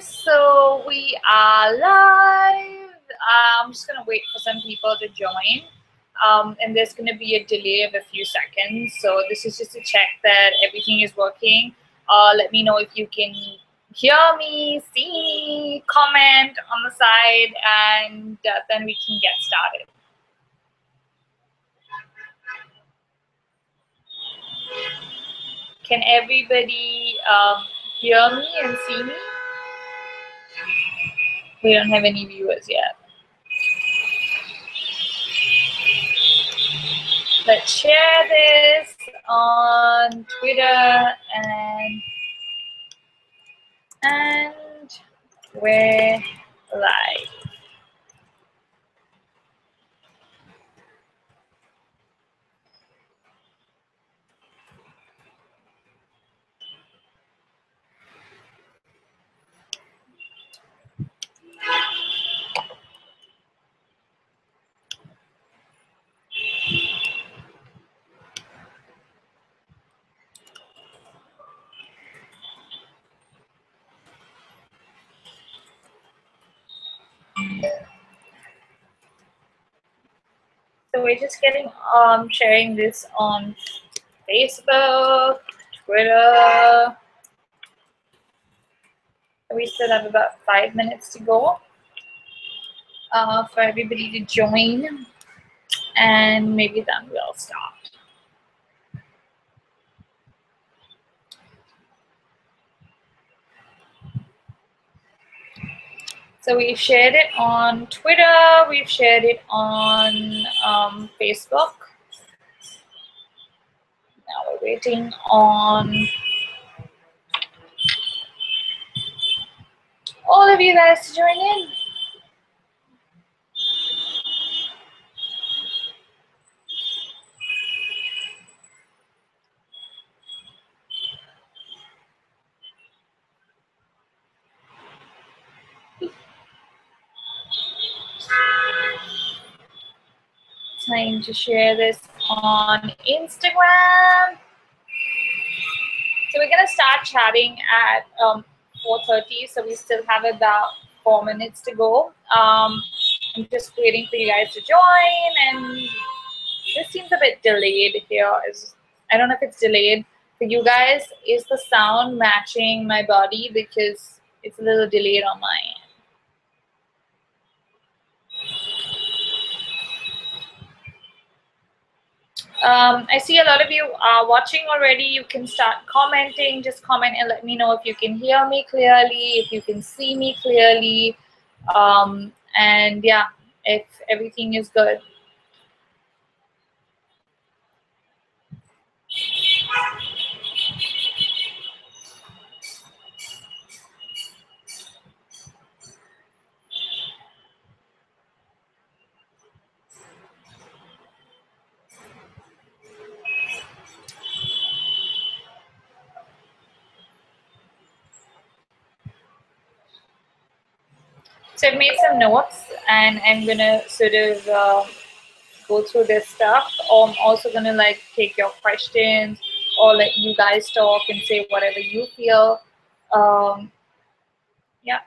so we are live. I'm just gonna wait for some people to join. And there's gonna be a delay of a few seconds. So this is just to check that everything is working. Let me know if you can hear me, see me, comment on the side, and then we can get started. Can everybody hear me and see me? We don't have any viewers yet. Let's share this on Twitter and we're live. So we're just getting sharing this on Facebook, Twitter. We still have about 5 minutes to go for everybody to join, and maybe then we'll start. So we've shared it on Twitter, we've shared it on Facebook. Now we're waiting on all of you guys to join in. Time to share this on Instagram. So we're gonna start chatting at 4:30. So we still have about 4 minutes to go. I'm just waiting for you guys to join, and this seems a bit delayed here. I don't know if it's delayed for you guys. Is the sound matching my body? Because it's a little delayed on my end. I see a lot of you are watching already. You can start commenting. Just comment and let me know if you can hear me clearly, if you can see me clearly, and yeah, if everything is good. So I've made some notes, and I'm gonna sort of go through this stuff. I'm also gonna like take your questions or let you guys talk and say whatever you feel. Yeah.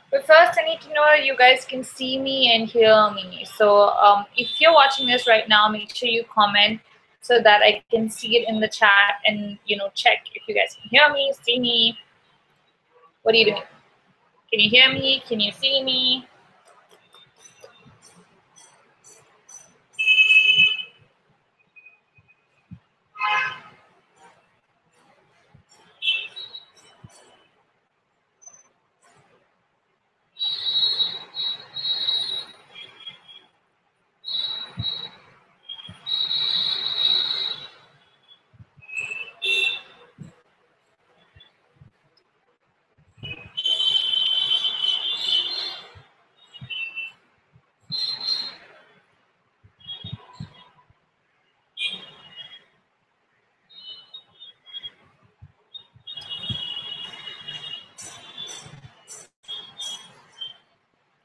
But first, I need to know you guys can see me and hear me. So if you're watching this right now, make sure you comment so that I can see it in the chat and check if you guys can hear me, see me. What are you doing? Can you hear me? Can you see me?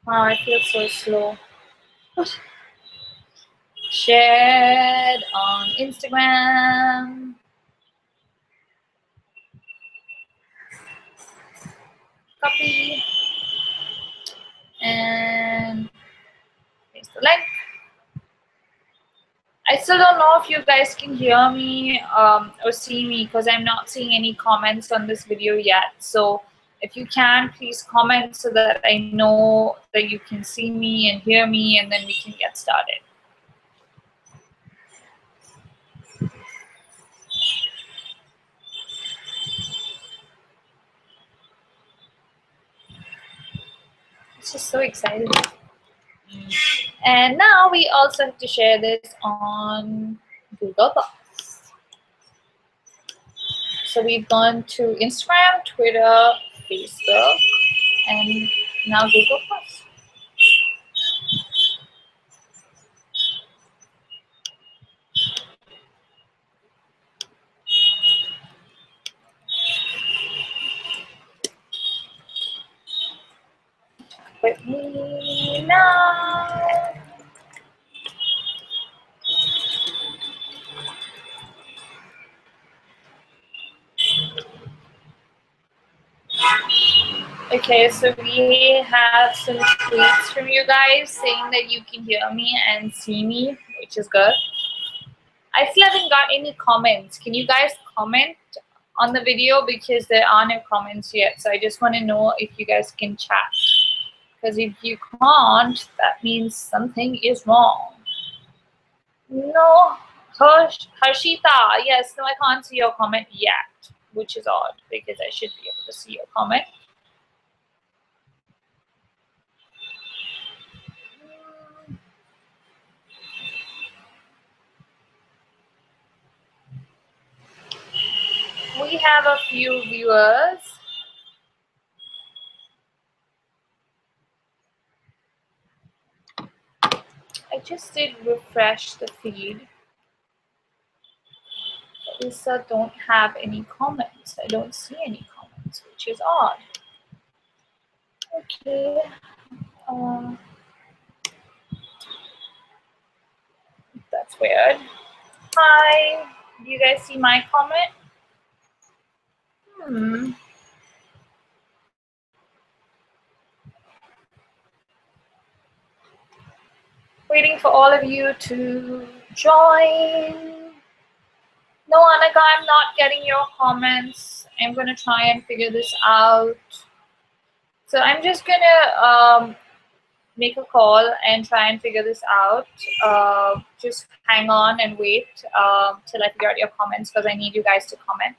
Wow, I feel so slow. Shared on Instagram. Copy and paste the link. I still don't know if you guys can hear me or see me because I'm not seeing any comments on this video yet. So if you can, please comment so that I know that you can see me and hear me, and then we can get started. It's just so exciting. And now we also have to share this on Google Docs. So we've gone to Instagram, Twitter, Facebook, and now Google Plus. With me now. Okay, so we have some tweets from you guys saying that you can hear me and see me, which is good. I still haven't got any comments. Can you guys comment on the video because there are no comments yet? So I just want to know if you guys can chat. Because if you can't, that means something is wrong. No, Harshita, yes, no, I can't see your comment yet, which is odd because I should be able to see your comment. We have a few viewers. I just did refresh the feed. But we still don't have any comments. I don't see any comments, which is odd. Okay. That's weird. Hi. Do you guys see my comment? Waiting for all of you to join. No, Annika, I'm not getting your comments. I'm going to try and figure this out. So I'm just going to make a call and try and figure this out. Just hang on and wait till I figure out your comments because I need you guys to comment.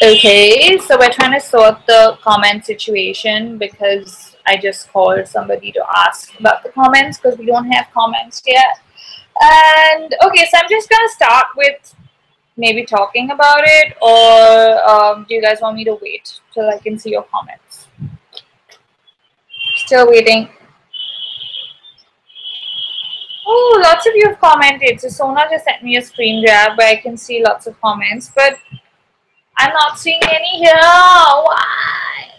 Okay, so we're trying to sort the comment situation because I just called somebody to ask about the comments because we don't have comments yet. And okay, so I'm just going to start with maybe talking about it, or do you guys want me to wait till I can see your comments? Still waiting. Oh, lots of you have commented. So Sona just sent me a screen grab where I can see lots of comments, but I'm not seeing any here. Why?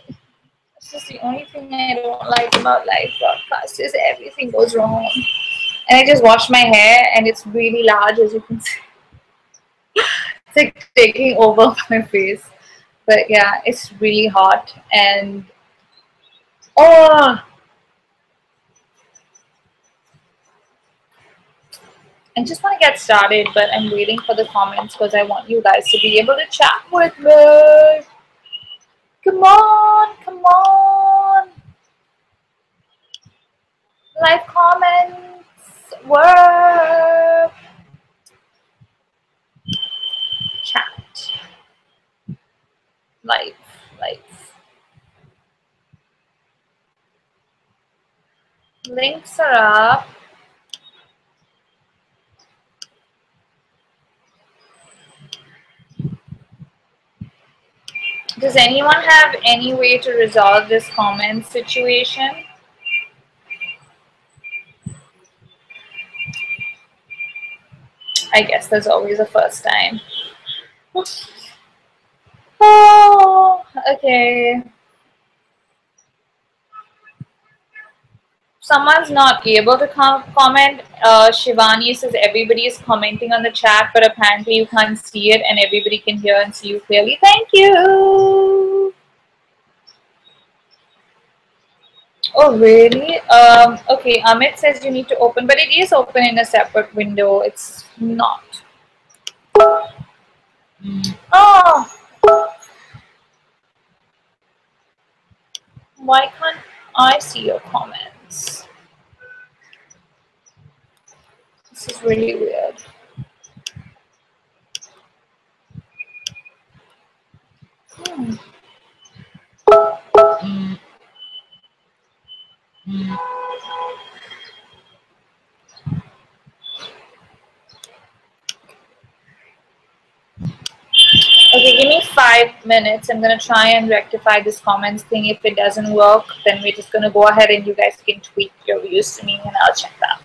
This is the only thing I don't like about live broadcasts is everything goes wrong. And I just washed my hair and it's really large, as you can see. It's like taking over my face. But yeah, it's really hot and oh, I just want to get started, but I'm waiting for the comments because I want you guys to be able to chat with me. Come on, come on. Like, comments, work, chat, life, life. Links are up. Does anyone have any way to resolve this comment situation? I guess there's always a first time. Oh, okay. Someone's not able to comment. Shivani says everybody is commenting on the chat, but apparently you can't see it and everybody can hear and see you clearly. Thank you. Oh, really? Okay, Amit says you need to open, but it is open in a separate window. It's not. Oh, why can't I see your comments? This is really weird. Hmm. Okay, give me 5 minutes. I'm gonna try and rectify this comments thing. If it doesn't work, then we're just gonna go ahead and you guys can tweet your views to me and I'll check that.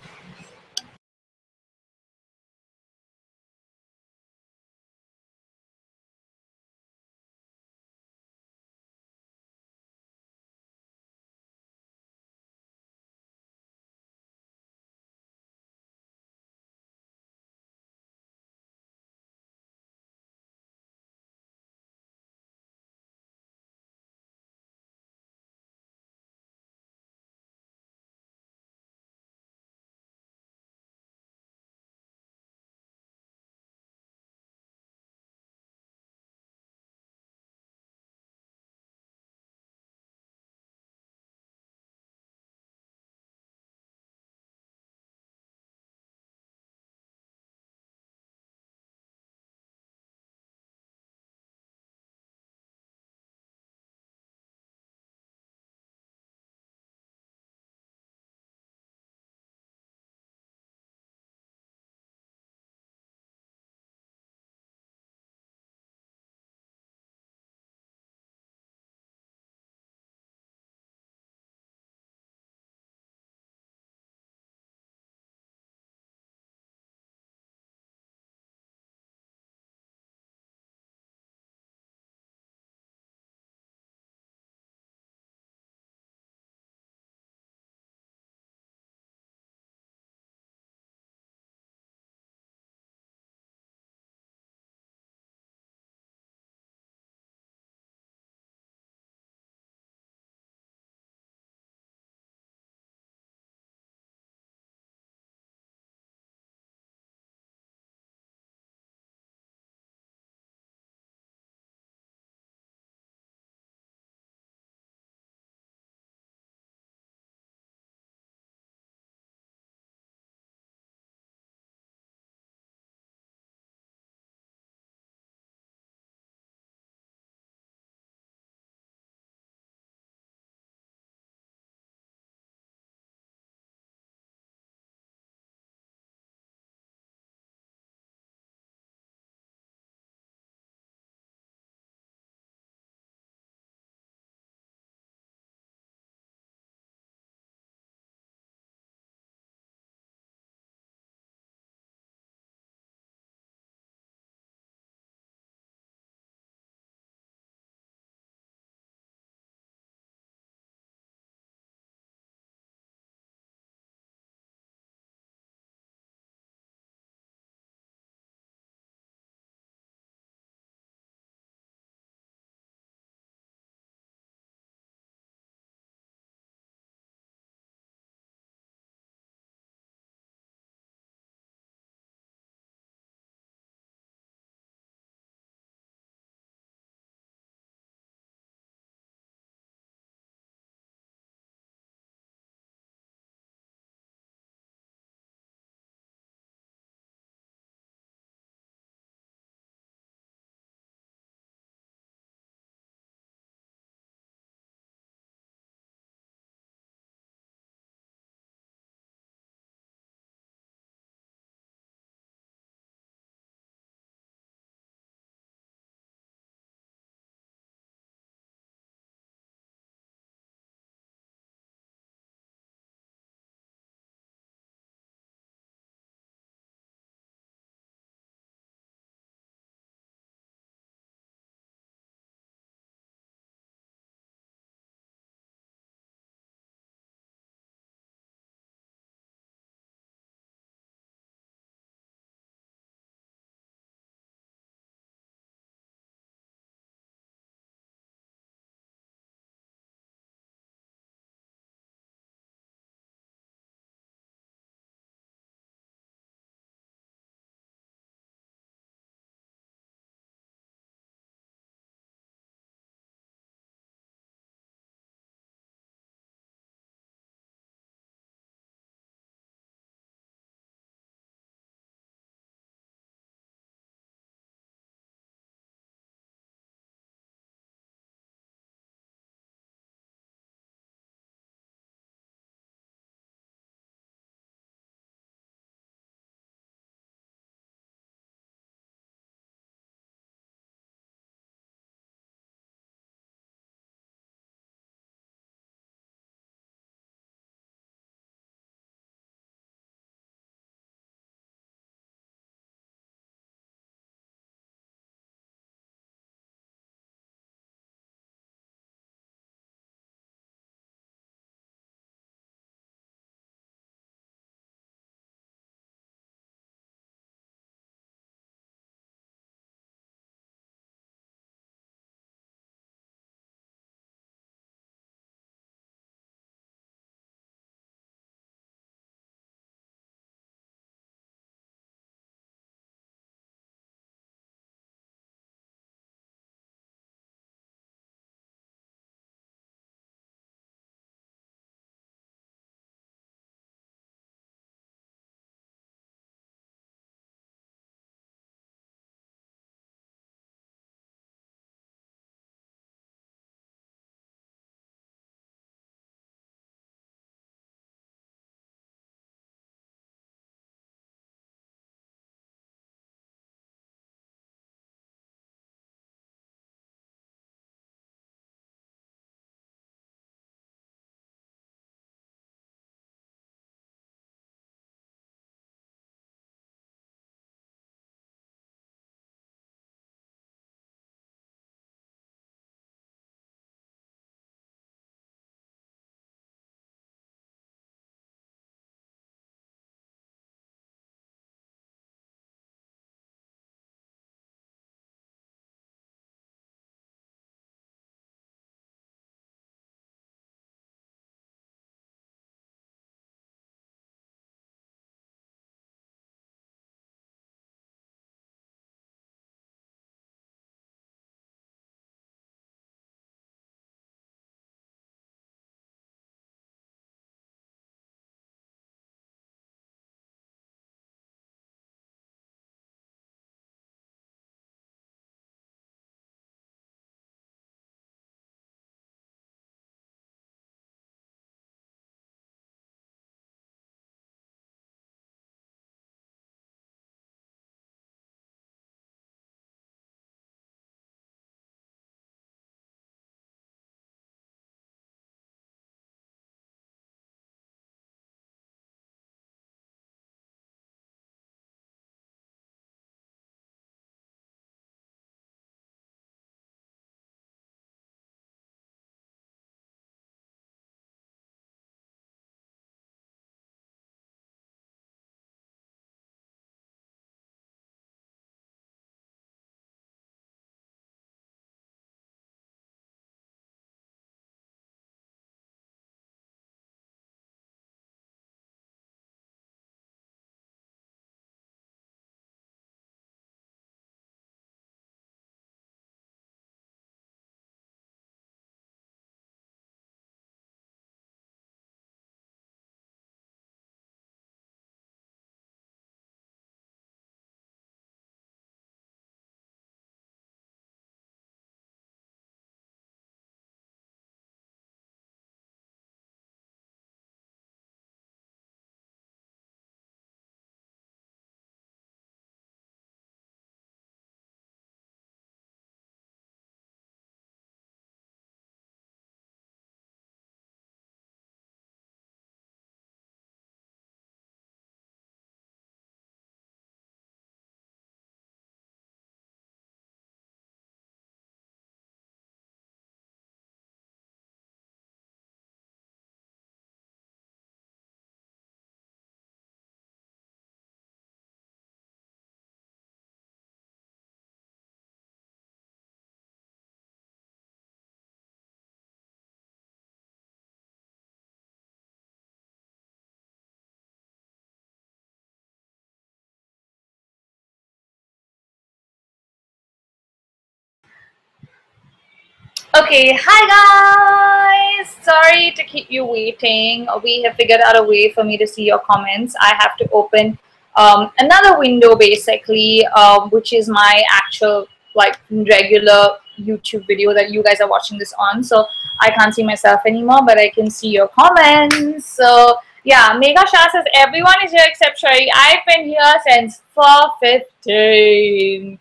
Okay, hi guys! Sorry to keep you waiting. We have figured out a way for me to see your comments. I have to open another window basically, which is my actual like regular YouTube video that you guys are watching this on. So I can't see myself anymore, but I can see your comments. So yeah, Megha Shah says everyone is here except Shari. I've been here since 4:15.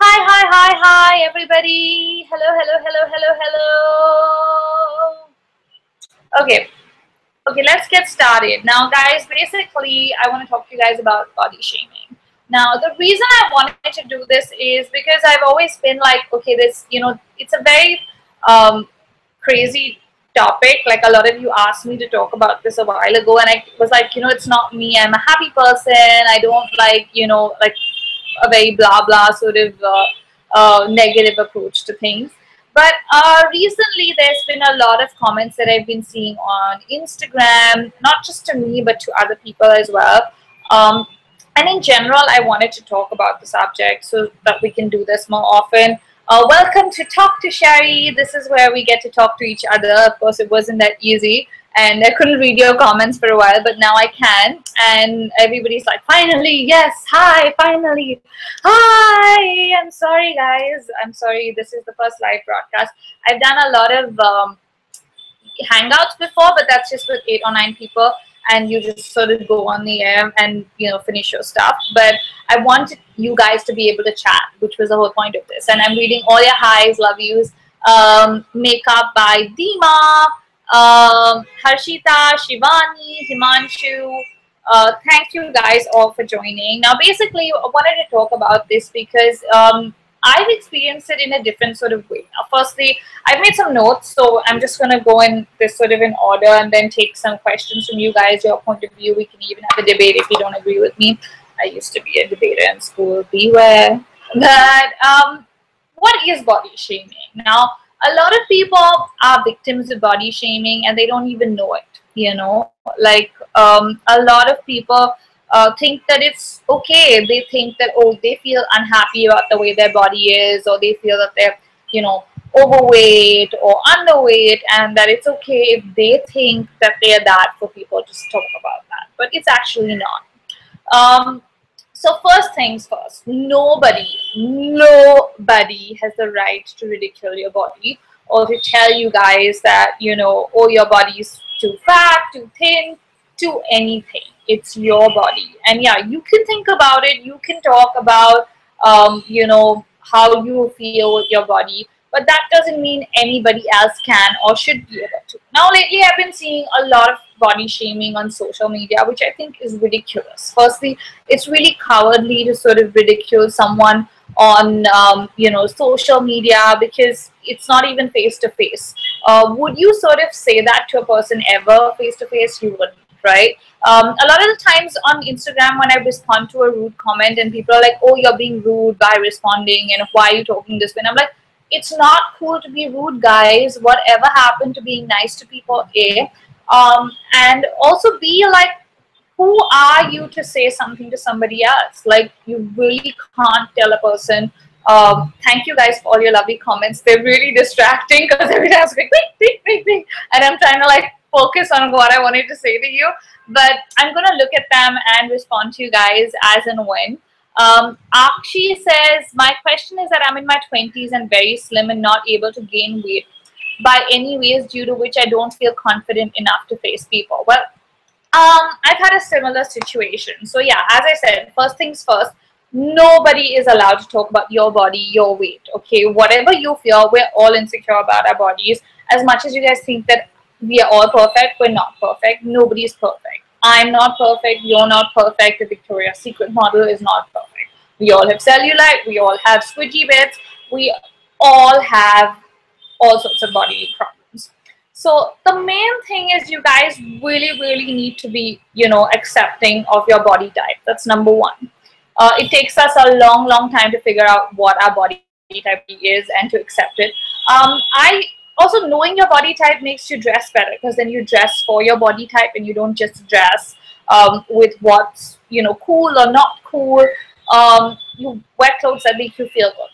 Hi, hi, hi, hi, everybody. Hello, hello, hello, hello, hello. Okay, okay, let's get started. Now, guys, basically, I want to talk to you guys about body shaming. Now, the reason I wanted to do this is because I've always been like, okay, this, it's a very crazy topic. Like, a lot of you asked me to talk about this a while ago, and I was like, it's not me. I'm a happy person. I don't like, like a very blah blah sort of negative approach to things. But recently, there's been a lot of comments that I've been seeing on Instagram, not just to me, but to other people as well. Um, and in general, I wanted to talk about the subject so that we can do this more often. Welcome to Talk to Shari. This is where we get to talk to each other. Of course, it wasn't that easy, and I couldn't read your comments for a while, but now I can. And everybody's like, finally, yes, hi, finally. Hi, I'm sorry, guys. I'm sorry. This is the first live broadcast. I've done a lot of hangouts before, but that's just with 8 or 9 people, and you just sort of go on the air and finish your stuff. But I wanted you guys to be able to chat, which was the whole point of this. And I'm reading all your highs, love yous. Makeup by Dima, Harshita, Shivani, Himanshu. Thank you guys all for joining. Now, basically, I wanted to talk about this because I've experienced it in a different sort of way. Now, firstly, I've made some notes, so I'm just going to go in this sort of in order and then take some questions from you guys, your point of view. We can even have a debate if you don't agree with me. I used to be a debater in school, beware. But what is body shaming? Now, a lot of people are victims of body shaming and they don't even know it, like a lot of people think that it's okay. They think that, oh, they feel unhappy about the way their body is, or they feel that they're, overweight or underweight, and that it's okay if they think that they're that for people to talk about that. But it's actually not. So first things first, nobody has the right to ridicule your body or to tell you guys that, oh, your body is too fat, too thin, to anything. It's your body. And yeah, you can think about it. You can talk about, how you feel with your body. But that doesn't mean anybody else can or should be able to. Now, lately, I've been seeing a lot of body shaming on social media, which I think is ridiculous. Firstly, it's really cowardly to sort of ridicule someone on, social media, because it's not even face to face. Would you sort of say that to a person ever face to face? You wouldn't, right? A lot of the times on Instagram, when I respond to a rude comment and people are like, oh, you're being rude by responding, and why are you talking this way? And I'm like, it's not cool to be rude, guys. Whatever happened to being nice to people, A. And also B, like, who are you to say something to somebody else? Like, you really can't tell a person. Thank you guys for all your lovely comments. They're really distracting because every time I was like, wait, and I'm trying to like focus on what I wanted to say to you. But I'm going to look at them and respond to you guys as and when. Akshi says, my question is that I'm in my 20s and very slim and not able to gain weight by any ways, due to which I don't feel confident enough to face people. Well, I've had a similar situation. So yeah, as I said, first things first, nobody is allowed to talk about your body, your weight, okay? Whatever you feel, we're all insecure about our bodies. As much as you guys think that we are all perfect, we're not perfect. Nobody's perfect. I'm not perfect. You're not perfect. The Victoria's Secret model is not perfect. We all have cellulite. We all have squidgy bits. We all have all sorts of body problems. So the main thing is you guys really need to be, accepting of your body type. That's number one. It takes us a long time to figure out what our body type is and to accept it. Also, knowing your body type makes you dress better, because then you dress for your body type and you don't just dress with what's, cool or not cool. You wear clothes that make you feel good.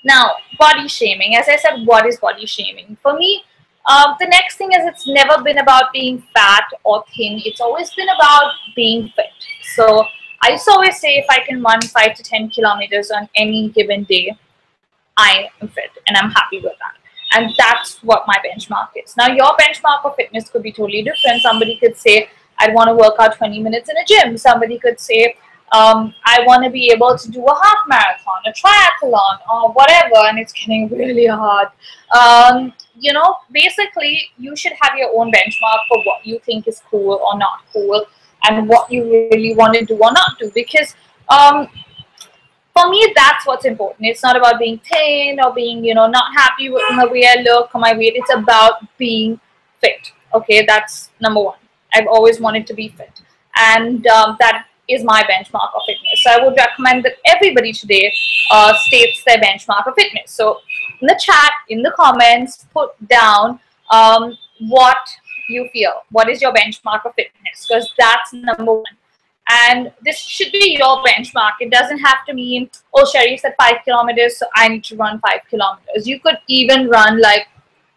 Now, body shaming. As I said, what is body shaming? For me, the next thing is it's never been about being fat or thin. It's always been about being fit. So I used to always say if I can run 5 to 10 kilometers on any given day, I am fit and I'm happy with that. And that's what my benchmark is. Now, your benchmark of fitness could be totally different. Somebody could say, I'd want to work out 20 minutes in a gym. Somebody could say, I want to be able to do a half marathon, a triathlon, or whatever, and it's getting really hard. You know, basically, you should have your own benchmark for what you think is cool or not cool, and what you really want to do or not do. Because for me, that's what's important. It's not about being thin or being, you know, not happy with the way I look or my weight. It's about being fit. Okay, that's number one. I've always wanted to be fit, and that is my benchmark of fitness. So I would recommend that everybody today states their benchmark of fitness. So in the chat, in the comments, put down what you feel. What is your benchmark of fitness? Because that's number one. And this should be your benchmark. It doesn't have to mean, oh, Sherry said 5 kilometers, so I need to run 5 kilometers. You could even run like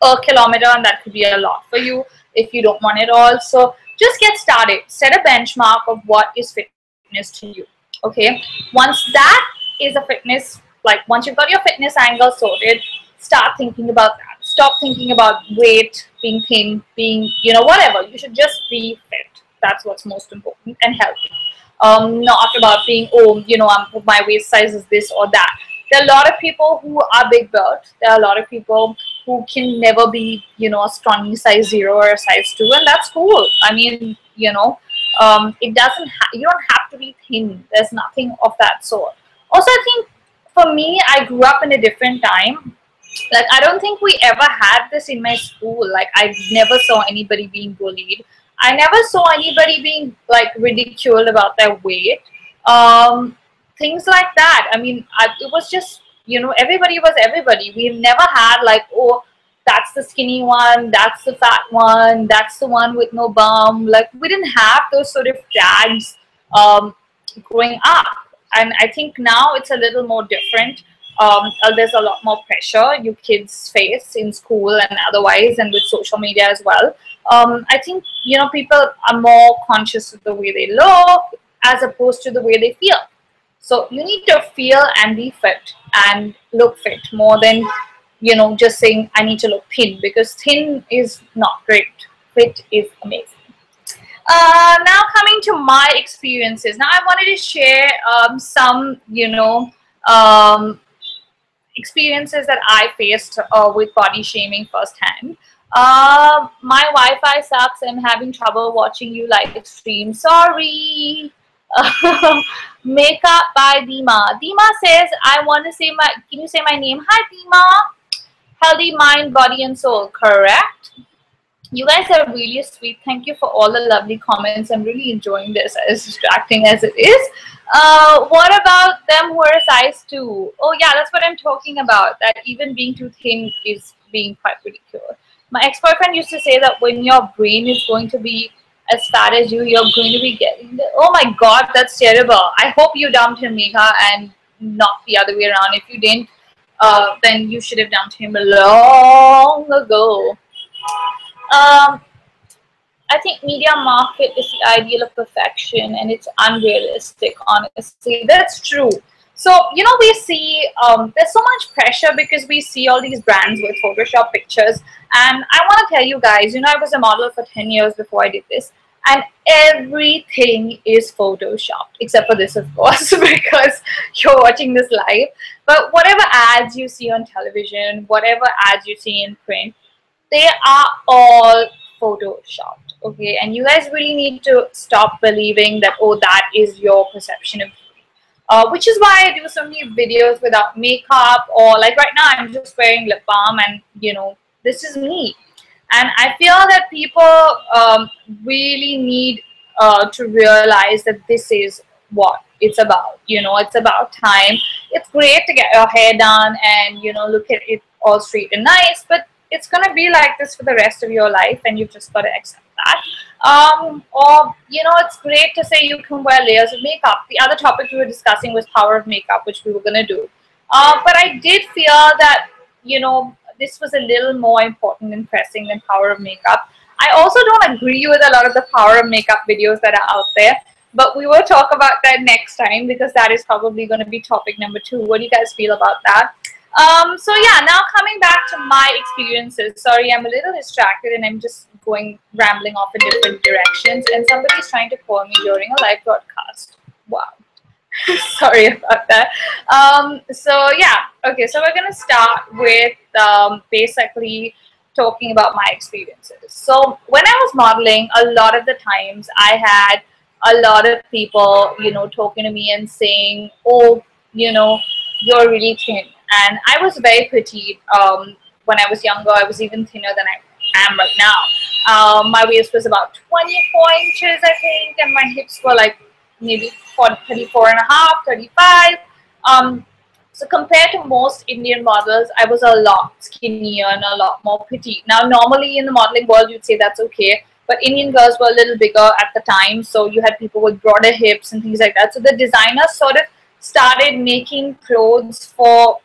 a kilometer, and that could be a lot for you if you don't want it all. So just get started. Set a benchmark of what is fitness to you. Okay. Once that is a fitness, like once you've got your fitness angle sorted, start thinking about that. Stop thinking about weight, being thin, being, you know, whatever. You should just be fit. That's what's most important, and healthy. Not about being, oh, you know, my waist size is this or that. There are a lot of people who are big built. There are a lot of people who can never be, you know, a strong size 0 or a size 2, and that's cool. I mean, you know, it doesn't. You don't have to be thin. There's nothing of that sort. Also, I think for me, I grew up in a different time. Like, I don't think we ever had this in my school. Like, I never saw anybody being bullied. I never saw anybody being like ridiculed about their weight. Things like that. I mean, it was just, you know, everybody was everybody. We've never had like, oh, that's the skinny one, that's the fat one, that's the one with no bum. Like, we didn't have those sort of tags growing up. And I think now it's a little more different. There's a lot more pressure you kids face in school and otherwise, and with social media as well. I think, you know, people are more conscious of the way they look as opposed to the way they feel. So you need to feel and be fit and look fit more than, you know, just saying I need to look thin, because thin is not great. Fit is amazing. Now coming to my experiences. Now I wanted to share some, you know, experiences that I faced with body shaming firsthand. My Wi-Fi sucks. I'm having trouble watching you live stream. Sorry. Makeup by Dima. Dima says, I want to say my, can you say my name? Hi, Dima. Healthy mind, body, and soul. Correct. You guys are really sweet. Thank you for all the lovely comments. I'm really enjoying this, as distracting as it is. What about them who are a size 2? Oh, yeah, that's what I'm talking about. That even being too thin is being quite ridiculous. My ex-boyfriend used to say that when your brain is going to be as fat as you, you're going to be getting the, oh my God, that's terrible. I hope you dumped him, Megha, and not the other way around. If you didn't, then you should have dumped him long ago. I think media market is the ideal of perfection, and it's unrealistic, honestly. That's true. So, you know, we see there's so much pressure because we see all these brands with Photoshop pictures. And I want to tell you guys, you know, I was a model for 10 years before I did this. And everything is Photoshopped, except for this, of course, because you're watching this live. But whatever ads you see on television, whatever ads you see in print, they are all Photoshopped, okay? And you guys really need to stop believing that, oh, that is your perception of beauty. Which is why I do so many videos without makeup, or like right now I'm just wearing lip balm, and, you know, this is me. And I feel that people really need to realize that this is what it's about. You know, it's about time. It's great to get your hair done and, you know, look at it all straight and nice, but it's going to be like this for the rest of your life, and you've just got to accept that. Or, you know, it's great to say you can wear layers of makeup. The other topic we were discussing was power of makeup, which we were going to do. But I did feel that, this was a little more important and pressing than power of makeup. I also don't agree with a lot of the power of makeup videos that are out there, but we will talk about that next time because that is probably going to be topic number 2. What do you guys feel about that? So yeah, now coming back to my experiences. Sorry, I'm a little distracted and I'm just going rambling off in different directions. And somebody's trying to call me during a live broadcast. Wow. Sorry about that. So yeah, okay. So we're gonna start with basically talking about my experiences. So when I was modeling, a lot of the times I had a lot of people, talking to me and saying, "Oh, you're really thin." And I was very petite. When I was younger, I was even thinner than I am right now. My waist was about 24 inches, I think, and my hips were like maybe 34 and a half, 35. So compared to most Indian models, I was a lot skinnier and a lot more petite. Now, normally in the modeling world, you'd say that's okay, but Indian girls were a little bigger at the time, so you had people with broader hips and things like that. So the designers sort of started making clothes for,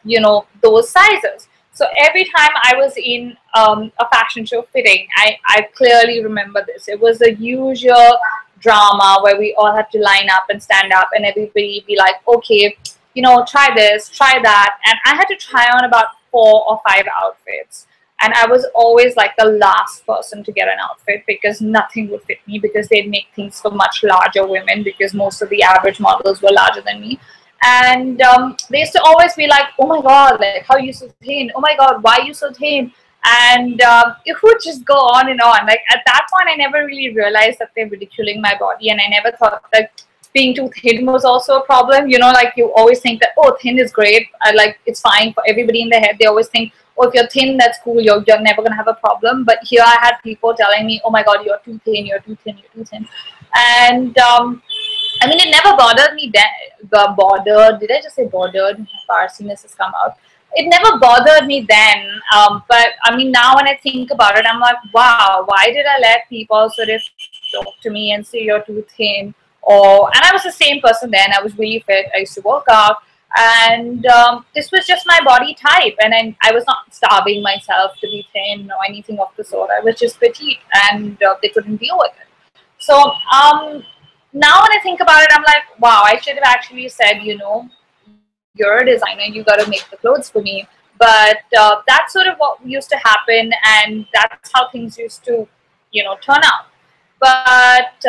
those sizes. So every time I was in a fashion show fitting, I clearly remember this. It was the usual drama where we all had to line up and stand up and everybody be like, okay, try this, try that. And I had to try on about 4 or 5 outfits. And I was always like the last person to get an outfit because nothing would fit me because they'd make things for much larger women because most of the average models were larger than me. And they used to always be like, oh my God, like, how are you so thin? Oh my God, why are you so thin? And it would just go on and on. Like at that point, I never really realized that they're ridiculing my body. And I never thought that being too thin was also a problem. Like you always think that, oh, thin is great. Like it's fine for everybody in their head. They always think, oh, if you're thin, that's cool. You're never going to have a problem. But here I had people telling me, oh my God, you're too thin, you're too thin, you're too thin. And I mean, it never bothered me then. Did I just say bothered? Parsiness has come out. It never bothered me then. But I mean, now when I think about it, I'm like, wow, why did I let people sort of talk to me and say you're too thin? And I was the same person then. I was really fit. I used to work out. And this was just my body type. And I was not starving myself to be thin or anything of the sort. I was just petite and they couldn't deal with it. So now when I think about it, I'm like, wow, I should have actually said, you're a designer, you got to make the clothes for me. But that's sort of what used to happen, and that's how things used to, turn out. But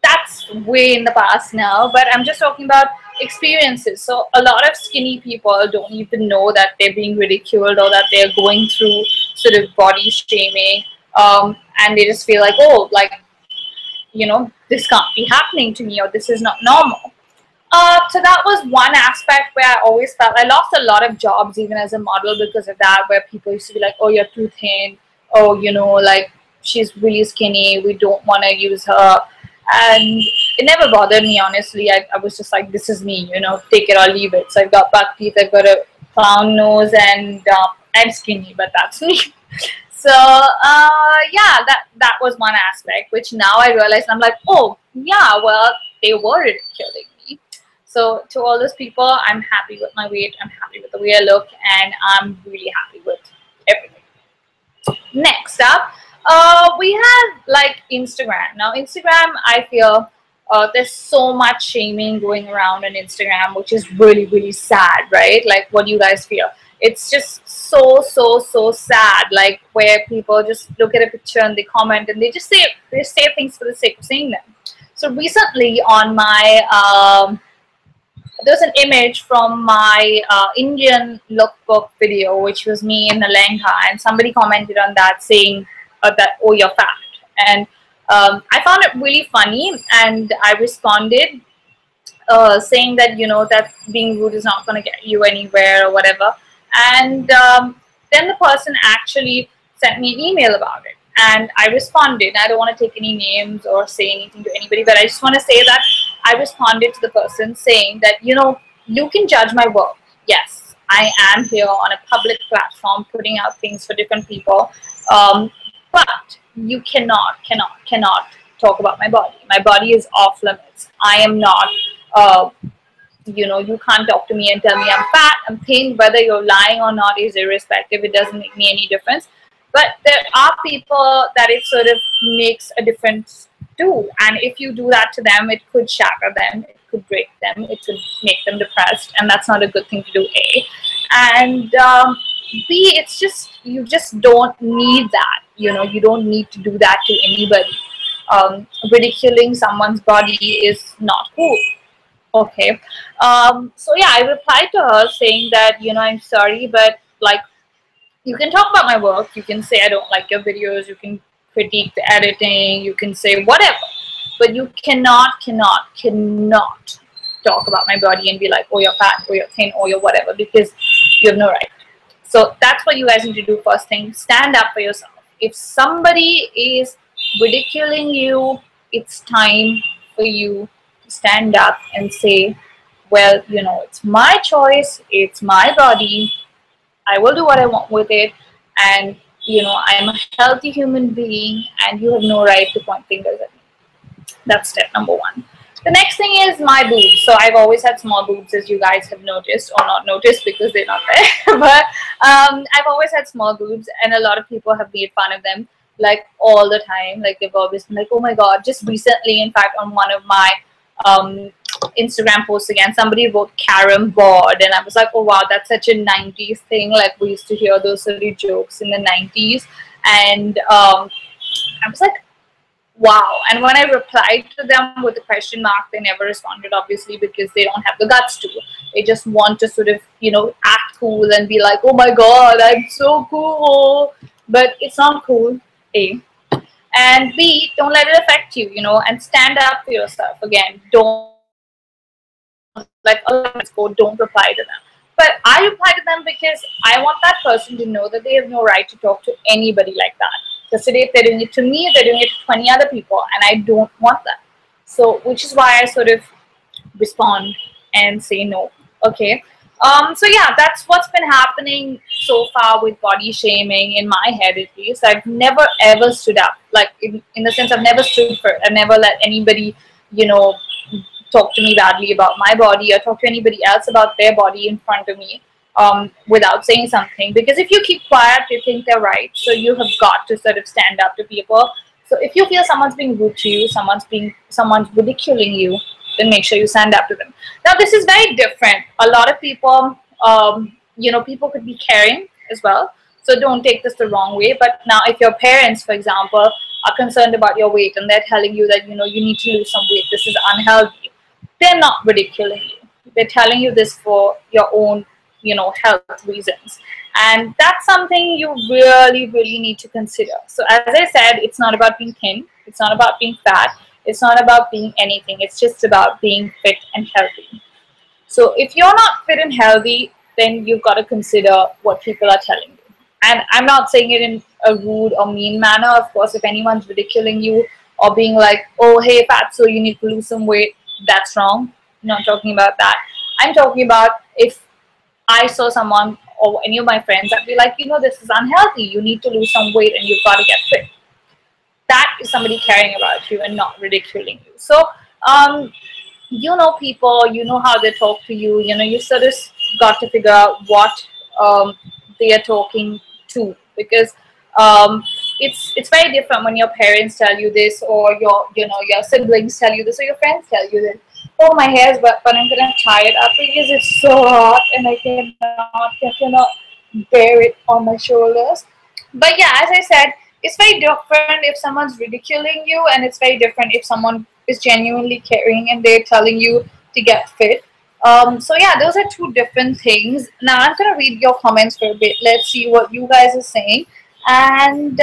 that's way in the past now. But I'm just talking about experiences. So a lot of skinny people don't even know that they're being ridiculed or that they're going through sort of body shaming, and they just feel like, oh, like, this can't be happening to me or this is not normal. So that was one aspect where I always felt I lost a lot of jobs even as a model because of that, where people used to be like, oh, you're too thin. Oh, like she's really skinny. We don't want to use her. And it never bothered me, honestly. I was just like, this is me, take it or leave it. So I've got buck teeth, I've got a clown nose, and I'm skinny, but that's me. So yeah, that was one aspect, which now I realize I'm like, oh yeah, well, they were ridiculing me. So to all those people, I'm happy with my weight, I'm happy with the way I look, and I'm really happy with everything. Next up, we have like Instagram. Now Instagram, I feel there's so much shaming going around on Instagram, which is really, really sad, right? Like, what do you guys feel? It's just so sad, like where people just look at a picture and they comment and they say things for the sake of saying them. So recently on my there's an image from my Indian lookbook video, which was me in a lehenga, and somebody commented on that saying that, oh, you're fat. And I found it really funny, and I responded saying that, that being rude is not going to get you anywhere or whatever. And then the person actually sent me an email about it, and I responded. I don't want to take any names or say anything to anybody, but I just want to say that I responded to the person saying that, you can judge my work. Yes, I am here on a public platform putting out things for different people, but you cannot talk about my body. My body is off limits. I am not you can't talk to me and tell me I'm fat, I'm thin. Whether you're lying or not is irrespective. It doesn't make me any difference. But there are people that it sort of makes a difference too. And if you do that to them, it could shatter them, it could break them, it could make them depressed. And that's not a good thing to do, A. And B, it's just, you just don't need that. You don't need to do that to anybody. Ridiculing someone's body is not cool. Okay. So yeah, I replied to her saying that, I'm sorry, but like, you can talk about my work. You can say I don't like your videos. You can critique the editing. You can say whatever. But you cannot talk about my body and be like, oh, you're fat, or you're thin, or you're whatever, because you have no right. So that's what you guys need to do first thing. Stand up for yourself. If somebody is ridiculing you, it's time for you to stand up and say, well, it's my choice, it's my body, I will do what I want with it, and I'm a healthy human being, and you have no right to point fingers at me. That's step number one. The next thing is my boobs. So I've always had small boobs, as you guys have noticed, or not noticed because they're not there. But I've always had small boobs, and a lot of people have made fun of them like all the time. Like they've always been like, oh my god. Just recently, in fact, on one of my Instagram posts again, somebody wrote carom board, and I was like, oh wow, that's such a 90s thing. Like we used to hear those silly jokes in the 90s, and I was like, wow. And when I replied to them with a question mark, they never responded, obviously, because they don't have the guts to. They just want to sort of, act cool and be like, oh my god, I'm so cool. But it's not cool, A. And B, don't let it affect you, and stand up for yourself. Again, don't, like, oh, let's go, don't reply to them. But I reply to them because I want that person to know that they have no right to talk to anybody like that. Because today, if they're doing it to me, they're doing it to 20 other people, and I don't want that. So, which is why I sort of respond and say no. Okay. So yeah, that's what's been happening so far with body shaming in my head, at least. I've never ever stood up, like in the sense I've never stood for it. I never let anybody, talk to me badly about my body, or talk to anybody else about their body in front of me without saying something. Because if you keep quiet, you think they're right. So you have got to sort of stand up to people. So if you feel someone's being rude to you, someone's ridiculing you, then make sure you stand up to them. Now, this is very different. A lot of people, people could be caring as well. So don't take this the wrong way. But now, if your parents, for example, are concerned about your weight and they're telling you that, you need to lose some weight, this is unhealthy, they're not ridiculing you. They're telling you this for your own, health reasons. And that's something you really, really need to consider. So as I said, it's not about being thin. It's not about being fat. It's not about being anything. It's just about being fit and healthy. So if you're not fit and healthy, then you've got to consider what people are telling you. And I'm not saying it in a rude or mean manner. Of course, if anyone's ridiculing you or being like, oh, hey, fat, so you need to lose some weight, that's wrong. I'm not talking about that. I'm talking about if I saw someone or any of my friends, I'd be like, this is unhealthy. You need to lose some weight and you've got to get fit. That is somebody caring about you and not ridiculing you. So, people, how they talk to you, you sort of got to figure out what they are talking to, because it's very different when your parents tell you this, or your siblings tell you this, or your friends tell you this. Oh, my hair is wet, but I'm gonna tie it up because it's so hot and I cannot bear it on my shoulders. But yeah, as I said, it's very different if someone's ridiculing you, and it's very different if someone is genuinely caring and they're telling you to get fit. So yeah, those are two different things. Now I'm gonna read your comments for a bit. Let's see what you guys are saying. And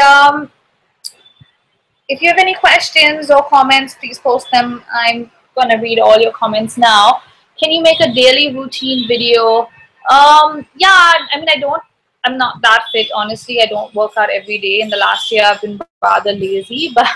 if you have any questions or comments, please post them. I'm gonna read all your comments now. Can you make a daily routine video? Yeah, I mean, I'm not that fit, honestly. I don't work out every day. In the last year, I've been rather lazy. But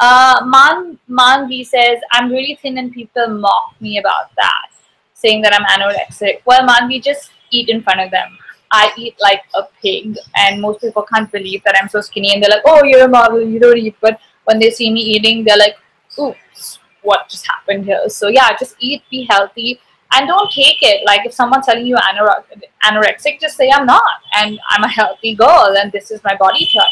Manvi says, I'm really thin and people mock me about that, saying that I'm anorexic. Well, Manvi, just eat in front of them. I eat like a pig, and most people can't believe that I'm so skinny, and they're like, oh, you're a model, you don't eat. But when they see me eating, they're like, oops, what just happened here? So yeah, just eat, be healthy, And don't take it like if someone's telling you anorexic, just say I'm not, and I'm a healthy girl, and this is my body type.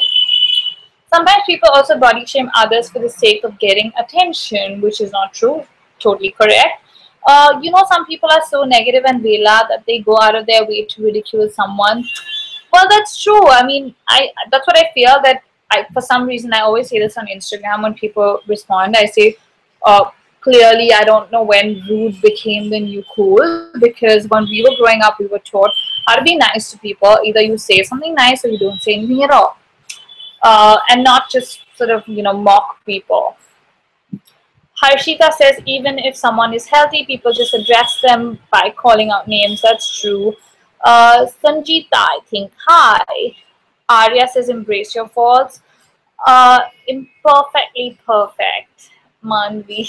Sometimes people also body shame others for the sake of getting attention, which is not true. Totally correct. Some people are so negative and vela that they go out of their way to ridicule someone. Well, that's true. I mean, I that's what I feel that for some reason I always say this on Instagram when people respond. I say, clearly, I don't know when rude became the new cool, because when we were growing up, we were taught how to be nice to people. Either you say something nice or you don't say anything at all, and not just sort of mock people. Harshita says even if someone is healthy, people just address them by calling out names. That's true. Sanjita, I think. Hi. Arya says embrace your faults. Imperfectly perfect. Manvi.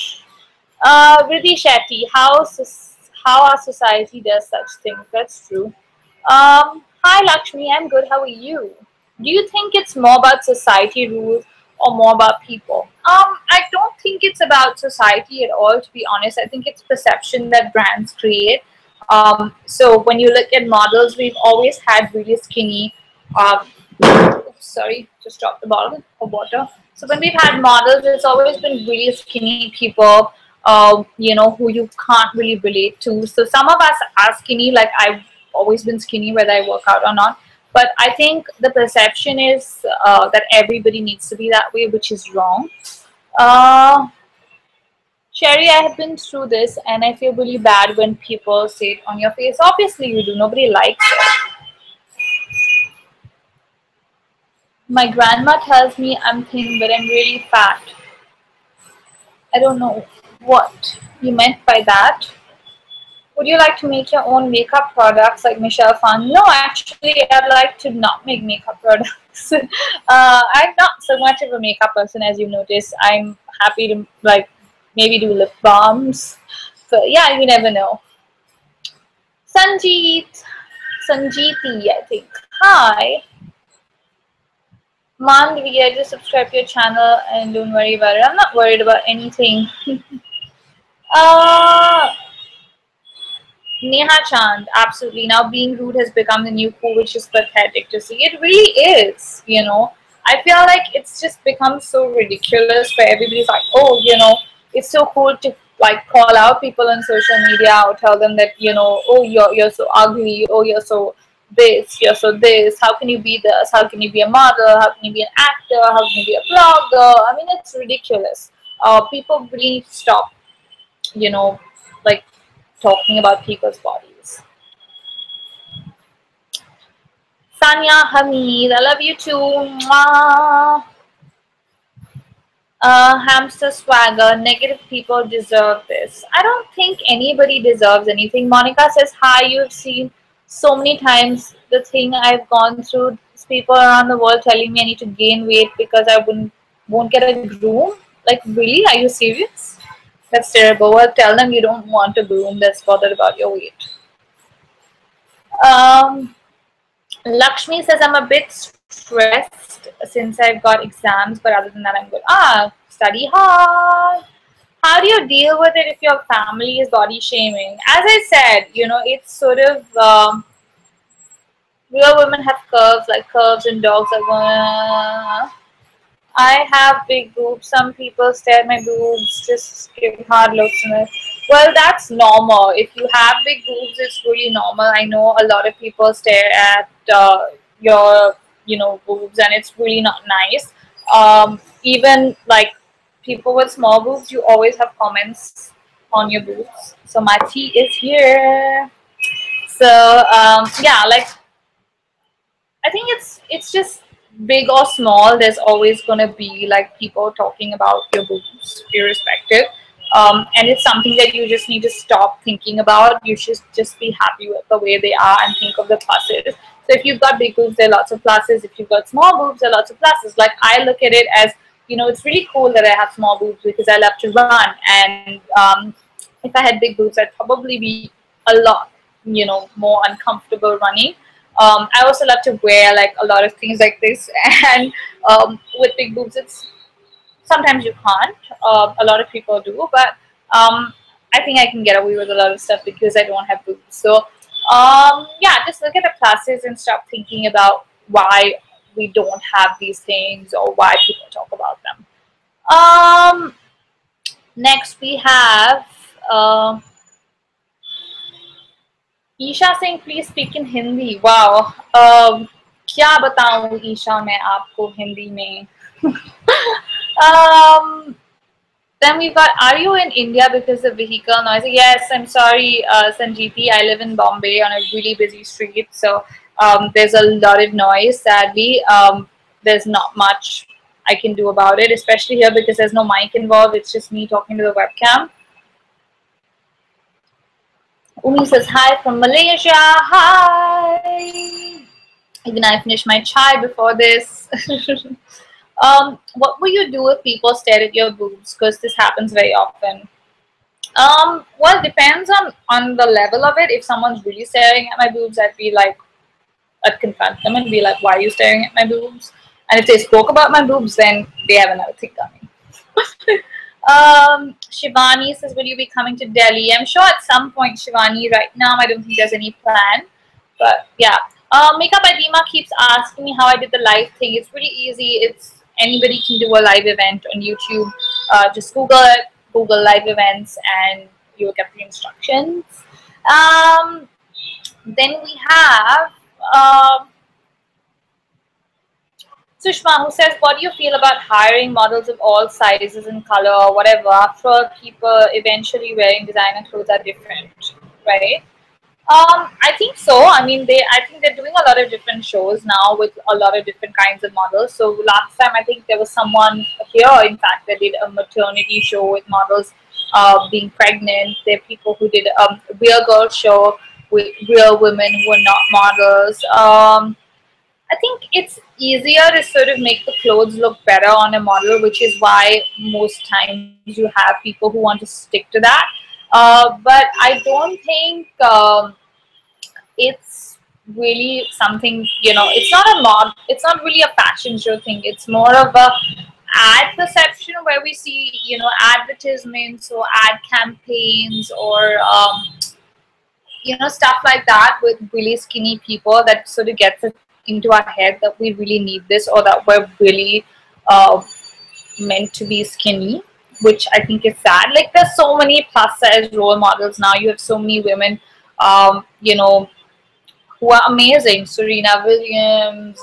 Riddhi Shetty, how our society does such things. That's true. Hi Lakshmi, I'm good. How are you? Do you think it's more about society rules or more about people? I don't think it's about society at all, to be honest. I think it's perception that brands create. So when you look at models, we've always had really skinny, um, sorry, just dropped the bottle of water. So when we've had models, it's always been really skinny people, who you can't really relate to. So some of us are skinny, like I've always been skinny, whether I work out or not. But I think the perception is that everybody needs to be that way, which is wrong. Uh, Sherry, I have been through this and I feel really bad when people say it on your face. Obviously, you do. Nobody likes it. My grandma tells me I'm thin, but I'm really fat. I don't know what you meant by that. Would you like to make your own makeup products like Michelle Phan? No, actually, I'd like to not make makeup products. I'm not so much of a makeup person, as you notice. I'm happy to maybe do lip balms. So yeah, you never know. Sanjeet, Sanjeeti, I think. Hi. Manvi, I just subscribe to your channel and don't worry about it. I'm not worried about anything. uh, Neha Chand, absolutely. Now being rude has become the new cool, which is pathetic to see. It really is. I feel like it's just become so ridiculous where everybody's like, oh, it's so cool to call out people on social media or tell them that, oh, you're so ugly, oh, you're so this, you're so this, how can you be this, how can you be a model, how can you be an actor, how can you be a blogger? I mean, it's ridiculous. People really need to stop, like talking about people's bodies. Sanya Hamid, I love you too. Mwah. Hamster swagger, negative people deserve this. I don't think anybody deserves anything. Monica says, hi, you've seen so many times the thing I've gone through. There's people around the world telling me I need to gain weight because I won't get a groom. Like, really? Are you serious? That's terrible. Well, tell them you don't want a groom that's bothered about your weight. Lakshmi says, I'm a bit stressed since I've got exams, but other than that, I'm good. Study hard. How do you deal with it if your family is body shaming? As I said, it's sort of real women have curves, like curves, and dogs are going. I have big boobs. Some people stare at my boobs, just give hard looks. Well, that's normal. If you have big boobs, it's really normal. I know a lot of people stare at your, boobs, and it's really not nice. Even like people with small boobs, you always have comments on your boobs. So my tea is here. So yeah, I think it's just big or small. There's always gonna be people talking about your boobs, irrespective. And it's something that you just need to stop thinking about. You should just be happy with the way they are and think of the pluses. So if you've got big boobs, there are lots of pluses. If you've got small boobs, there are lots of pluses. Like I look at it as, it's really cool that I have small boobs because I love to run. And if I had big boobs, I'd probably be a lot, more uncomfortable running. I also love to wear a lot of things like this, and with big boobs, it's sometimes you can't. A lot of people do, but I think I can get away with a lot of stuff because I don't have boobs. So yeah, just look at the pluses and stop thinking about why we don't have these things or why people talk about them. Next we have Isha Singh, please speak in Hindi. Wow, क्या बताऊं ईशा मैं आपको हिंदी में. um, then we've got, are you in India because of vehicle noise? Yes, I'm sorry, Sanjeeti. I live in Bombay on a really busy street, so there's a lot of noise. Sadly, there's not much I can do about it, especially here because there's no mic involved. It's just me talking to the webcam. Umi says hi from Malaysia. Hi. Even I finished my chai before this. What will you do if people stare at your boobs? Because this happens very often. Well, it depends on the level of it. If someone's really staring at my boobs, I'd confront them and be like, why are you staring at my boobs? And if they spoke about my boobs, then they have another thing coming. Shivani says, will you be coming to Delhi? I'm sure at some point, Shivani. Right now, I don't think there's any plan. But yeah. Makeup Adima keeps asking me how I did the live thing. It's really easy. It's anybody can do a live event on YouTube. Just Google it, Google live events, and you'll get the instructions. Then we have Sushma, who says, what do you feel about hiring models of all sizes and color or whatever? After all, people eventually wearing designer clothes are different, right? I think so. I mean, I think they're doing a lot of different shows now with a lot of different kinds of models. So last time, I think there was someone here, in fact, that did a maternity show with models being pregnant. There are people who did a real girl show with real women who are not models. I think it's easier to sort of make the clothes look better on a model, which is why most times you have people who want to stick to that. But I don't think it's really something, it's not really a fashion show thing. It's more of a ad perception where we see, advertisements or ad campaigns or stuff like that with really skinny people that sort of gets it into our head that we really need this or that we're really meant to be skinny, which I think is sad. Like, there's so many plus size role models now. You have so many women, who are amazing. Serena Williams,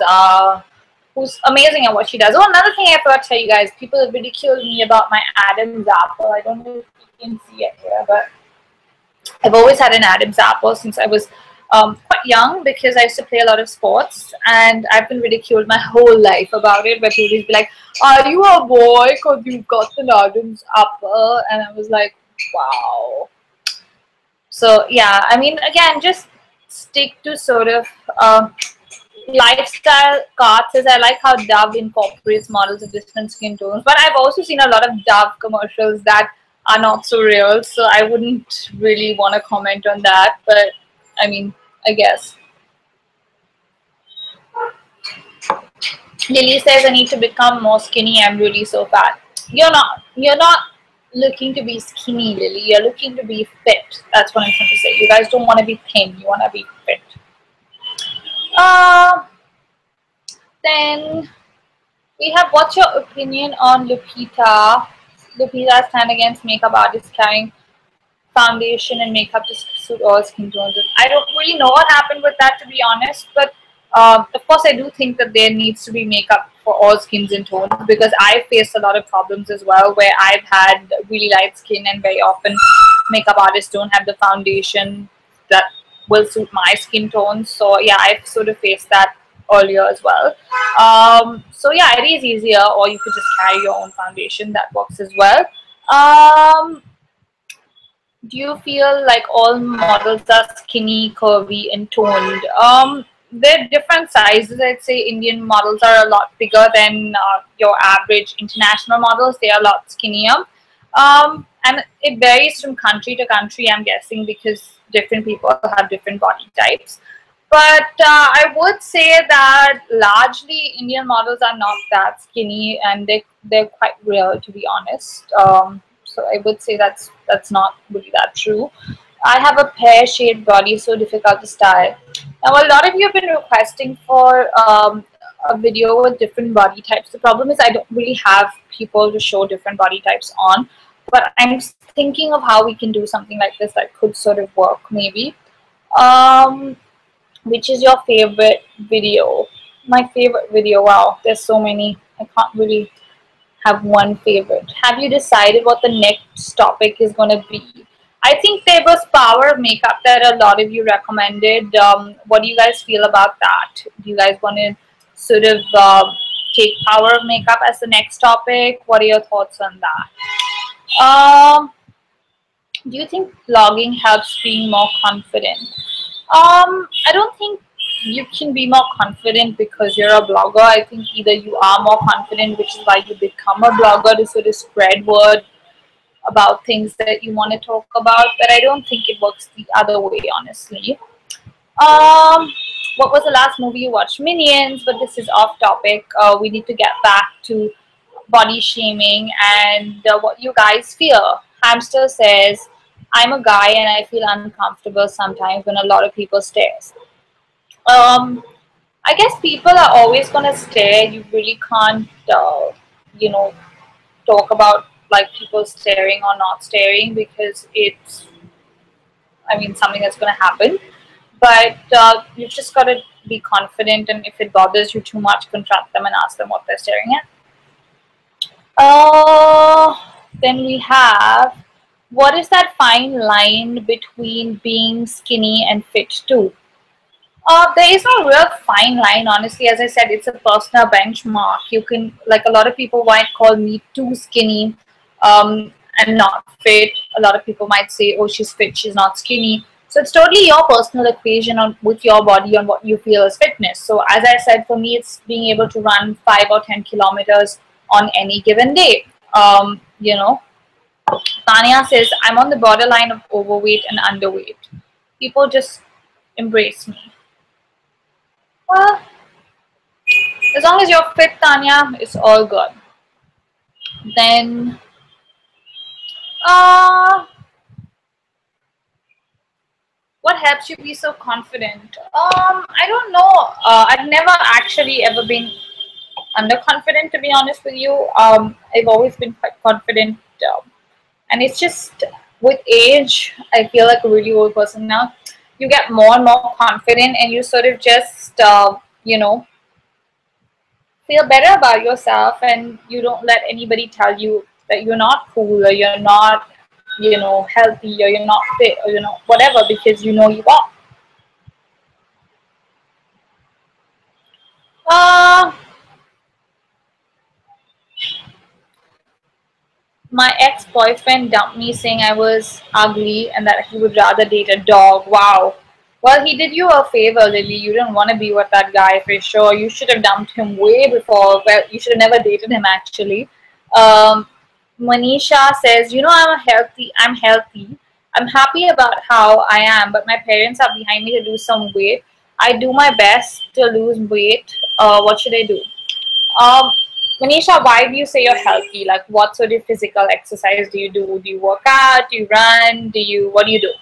who's amazing at what she does. Oh, another thing I forgot to tell you guys, people have ridiculed me about my Adam's apple. I don't know if you can see it here, but I've always had an Adam's apple since I was quite young because I used to play a lot of sports, and I've been ridiculed my whole life about it, where people would be like, are you a boy because you've got an Adam's apple? And I was like, wow. So yeah, I mean, again, just stick to sort of lifestyle cards. I like how Dove incorporates models of different skin tones, but I've also seen a lot of Dove commercials that are not so real, so I wouldn't really want to comment on that, but I mean, I guess. Lily says, I need to become more skinny, I'm really so fat. You're not looking to be skinny, Lily, you're looking to be fit. That's what I'm trying to say. You guys don't want to be thin, you want to be fit. Then we have, what's your opinion on Lupita's stand against makeup artists carrying foundation and makeup to suit all skin tones? I don't really know what happened with that, to be honest, but of course I do think that there needs to be makeup for all skins and tones, because I faced a lot of problems as well where I've had really light skin, and very often makeup artists don't have the foundation that will suit my skin tone. So yeah, I've sort of faced that earlier as well. So yeah, it is easier, or you could just carry your own foundation. That works as well. Do you feel like all models are skinny, curvy, and toned? They're different sizes. I'd say Indian models are a lot bigger than your average international models. They are a lot skinnier. And it varies from country to country, I'm guessing, because different people have different body types. But I would say that largely Indian models are not that skinny, and they're quite real, to be honest. So I would say that's not really that true. I have a pear-shaped body, so difficult to style. Now, a lot of you have been requesting for a video with different body types. The problem is I don't really have people to show different body types on, but I'm thinking of how we can do something like this that could sort of work, maybe. Um, which is your favorite video? My favorite video, wow, there's so many. I can't really have one favorite. Have you decided what the next topic is going to be? I think there was power of makeup that a lot of you recommended. What do you guys feel about that? Do you guys want to sort of take power of makeup as the next topic? What are your thoughts on that? Do you think vlogging helps being more confident? I don't think you can be more confident because you're a blogger. I think either you are more confident, which is why you become a blogger to sort of spread word about things that you want to talk about. But I don't think it works the other way, honestly. Um, what was the last movie you watched? Minions, but this is off topic. We need to get back to body shaming and what you guys feel. Hamster says, I'm a guy and I feel uncomfortable sometimes when a lot of people stares. Um, I guess people are always gonna stare. You really can't, you know, talk about like people staring or not staring because it's, I mean, something that's gonna happen. But you just gotta be confident, and if it bothers you too much, confront them and ask them what they're staring at. Uh, then we have, what is that fine line between being skinny and fit too? There is no real fine line, honestly. As I said, it's a personal benchmark. You can, like, a lot of people might call me too skinny and not fit. A lot of people might say, oh, she's fit, she's not skinny. So it's totally your personal equation on with your body on what you feel is fitness. So as I said, for me, it's being able to run 5 or 10 kilometers on any given day. You know, Tanya says, I'm on the borderline of overweight and underweight. People just embrace me. Well, as long as you're fit, Tanya, it's all good. Then, uh, what helps you be so confident? I don't know. I've never actually ever been underconfident, to be honest with you. I've always been quite confident, and it's just with age. I feel like a really old person now. You get more and more confident, and you sort of just, you know, feel better about yourself, and you don't let anybody tell you that you're not cool or you're not, you know, healthy or you're not fit or, you know, whatever, because you know you are. uh, my ex-boyfriend dumped me saying I was ugly and that he would rather date a dog. Wow. Well, he did you a favor, Lily. You didn't want to be with that guy for sure. You should have dumped him way before. Well, you should have never dated him, actually. um, Manisha says, you know, I'm healthy. I'm happy about how I am, but my parents are behind me to lose some weight. I do my best to lose weight. What should I do? Um, Manisha, why do you say you're healthy? Like, what sort of physical exercise do you do? Do you work out? Do you run? What do you do?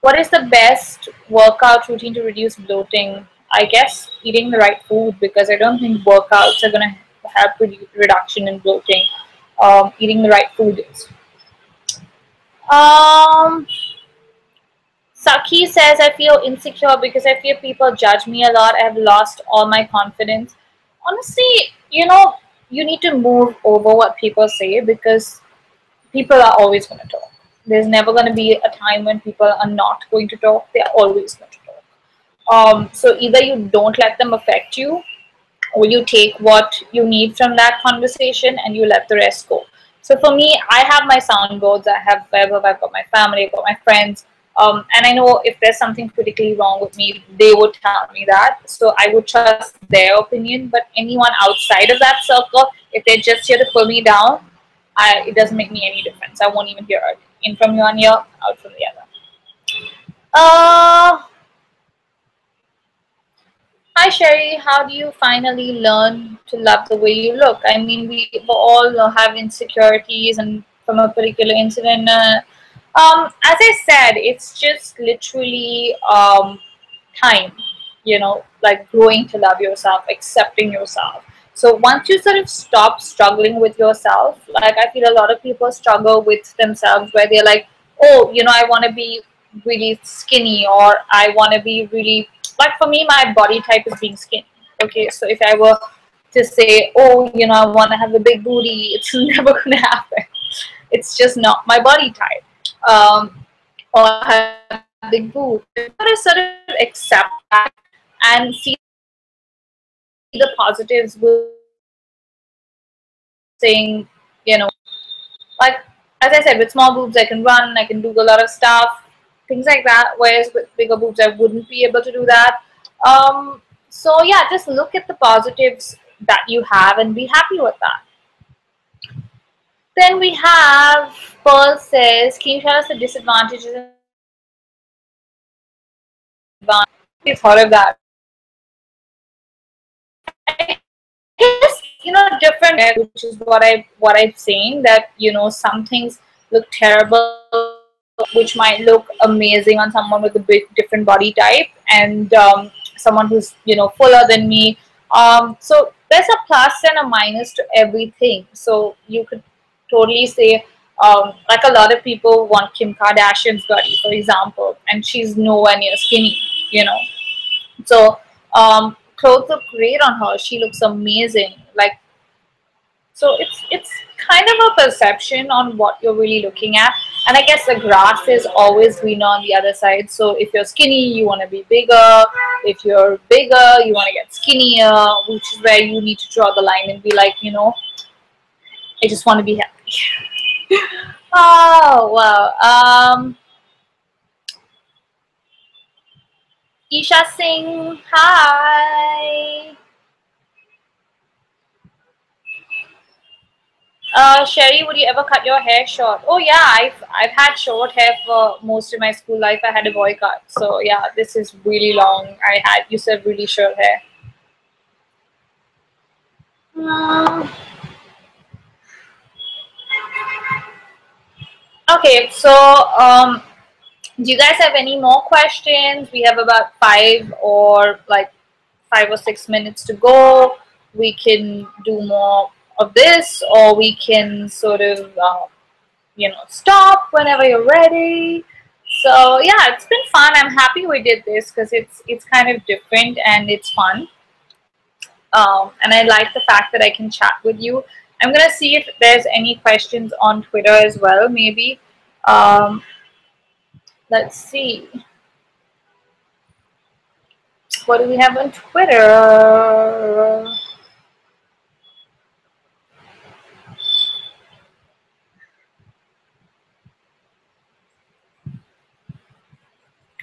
What is the best workout routine to reduce bloating? I guess eating the right food, because I don't think workouts are going to help reduction in bloating. Eating the right food is. Um, Saki says, I feel insecure because I fear people judge me a lot. I have lost all my confidence. Honestly, you know, you need to move over what people say, because people are always going to talk. There's never going to be a time when people are not going to talk. They're always going to talk. So either you don't let them affect you, or you take what you need from that conversation and you let the rest go. So for me, I have my soundboards. I've got my family, I've got my friends, and I know if there's something critically wrong with me, they would tell me that. So I would trust their opinion. But anyone outside of that circle, if they're just here to pull me down, it doesn't make me any difference. I won't even hear it. In from one ear, out from the other. Uh, Hi Sherry, how do you finally learn to love the way you look? I mean, we all have insecurities and from a particular incident. As I said, it's just literally time, like growing to love yourself, accepting yourself. So once you sort of stop struggling with yourself, like I feel a lot of people struggle with themselves where they're like, oh, I want to be really skinny, or I want to be really, like for me, my body type is being skinny. Okay, so if I were to say, oh, I want to have a big booty, it's never going to happen. It's just not my body type. Or have big boobs. So you've got to sort of accept that and see the positives within it, instead of saying, like, as I said, with small boobs I can run, I can do a lot of stuff, things like that. Whereas with bigger boobs I wouldn't be able to do that. So yeah, just look at the positives that you have and be happy with that. Then we have Pearl says, can you tell us the disadvantages and advantages? You've thought of that. I guess different, which is what I'm saying, that some things look terrible, which might look amazing on someone with a bit different body type, and someone who's fuller than me. So there's a plus and a minus to everything. So you could totally say, like a lot of people want Kim Kardashian's body, for example, and she's nowhere near skinny. You know, so clothes look great on her. She looks amazing. Like, so it's kind of a perception on what you're really looking at. And I guess the grass is always greener on the other side. So if you're skinny, you want to be bigger. If you're bigger, you want to get skinnier, which is where you need to draw the line and be like, I just want to be happy. Oh wow. Isha Singh, hi. Sherry, would you ever cut your hair short? Oh yeah, I've had short hair for most of my school life. I had a boy cut, so yeah, this is really long. I had used to have really short hair. Um, okay, so do you guys have any more questions? We have about 5 or 6 minutes to go. We can do more of this, or we can sort of stop whenever you're ready. So yeah, it's been fun. I'm happy we did this because it's kind of different and it's fun. And I like the fact that I can chat with you. I'm gonna see if there's any questions on Twitter as well. Maybe. Um, let's see. What do we have on Twitter?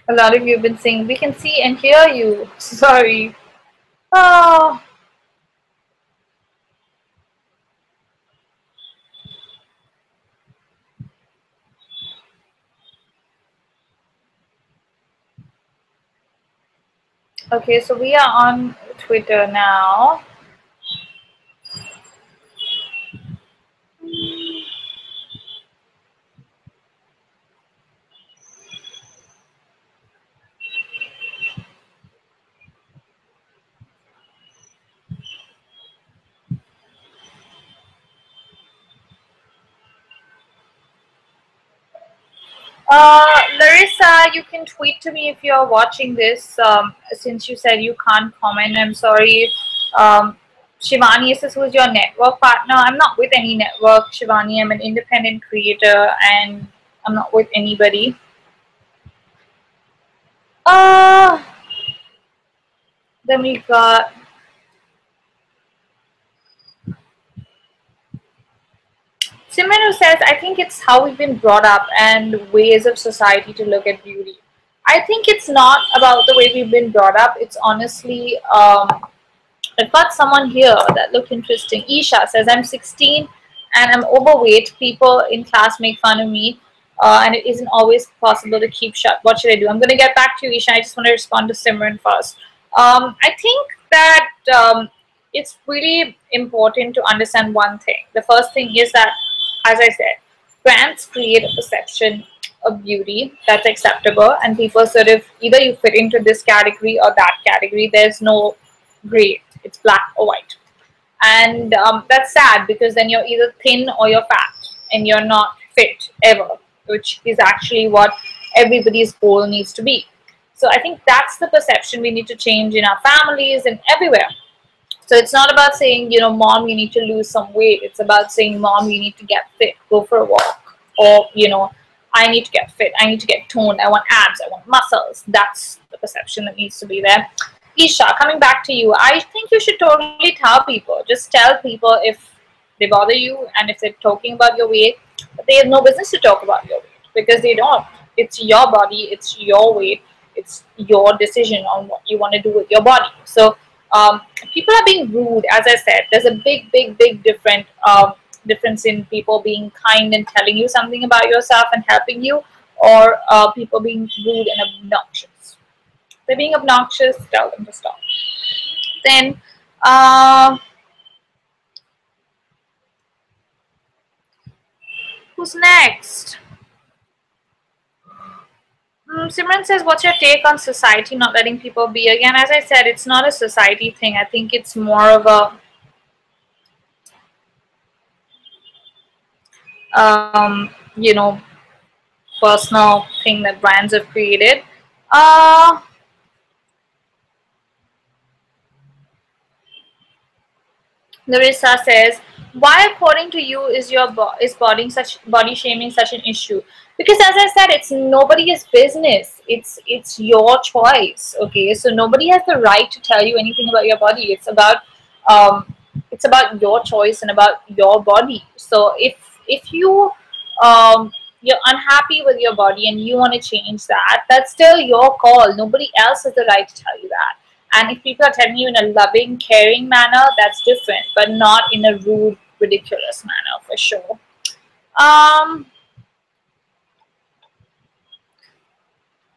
A lot of you have been saying we can see and hear you. Sorry. Oh. Okay, so we are on Twitter now. Larissa, you can tweet to me if you're watching this. Since you said you can't comment, I'm sorry. Shivani says, who's your network partner? I'm not with any network, Shivani. I'm an independent creator and I'm not with anybody. Uh, then we got Simran, who says, I think it's how we've been brought up and ways of society to look at beauty. I think it's not about the way we've been brought up. It's honestly, I've got someone here that looked interesting. Isha says, I'm 16 and I'm overweight. People in class make fun of me and it isn't always possible to keep shut. What should I do? I'm going to get back to you, Isha. I just want to respond to Simran first. I think that it's really important to understand one thing. The first thing is that, as I said, brands create a perception of beauty that's acceptable, and people sort of either you fit into this category or that category. There's no gray, it's black or white. And that's sad because then you're either thin or you're fat and you're not fit ever, which is actually what everybody's goal needs to be. So I think that's the perception we need to change in our families and everywhere. So it's not about saying, you know, mom, you need to lose some weight. It's about saying, mom, you need to get fit, go for a walk. Or, you know, I need to get fit, I need to get toned, I want abs, I want muscles. That's the perception that needs to be there. Isha, coming back to you, I think you should totally tell people. Just tell people if they bother you and if they're talking about your weight, but they have no business to talk about your weight because they don't. It's your body, it's your weight, it's your decision on what you want to do with your body. So people are being rude, as I said. There's a big difference in people being kind and telling you something about yourself and helping you, or people being rude and obnoxious. If they're being obnoxious, tell them to stop. Then, who's next? Simran says, what's your take on society not letting people be? Again, as I said, it's not a society thing. I think it's more of a you know, personal thing that brands have created. Larissa says, why according to you is body shaming such an issue? Because as I said, it's nobody's business. It's your choice. Okay, so nobody has the right to tell you anything about your body. It's about your choice and about your body. So if you're unhappy with your body and you want to change that, that's still your call. Nobody else has the right to tell you that. And if people are telling you in a loving, caring manner, that's different, but not in a rude, ridiculous manner, for sure.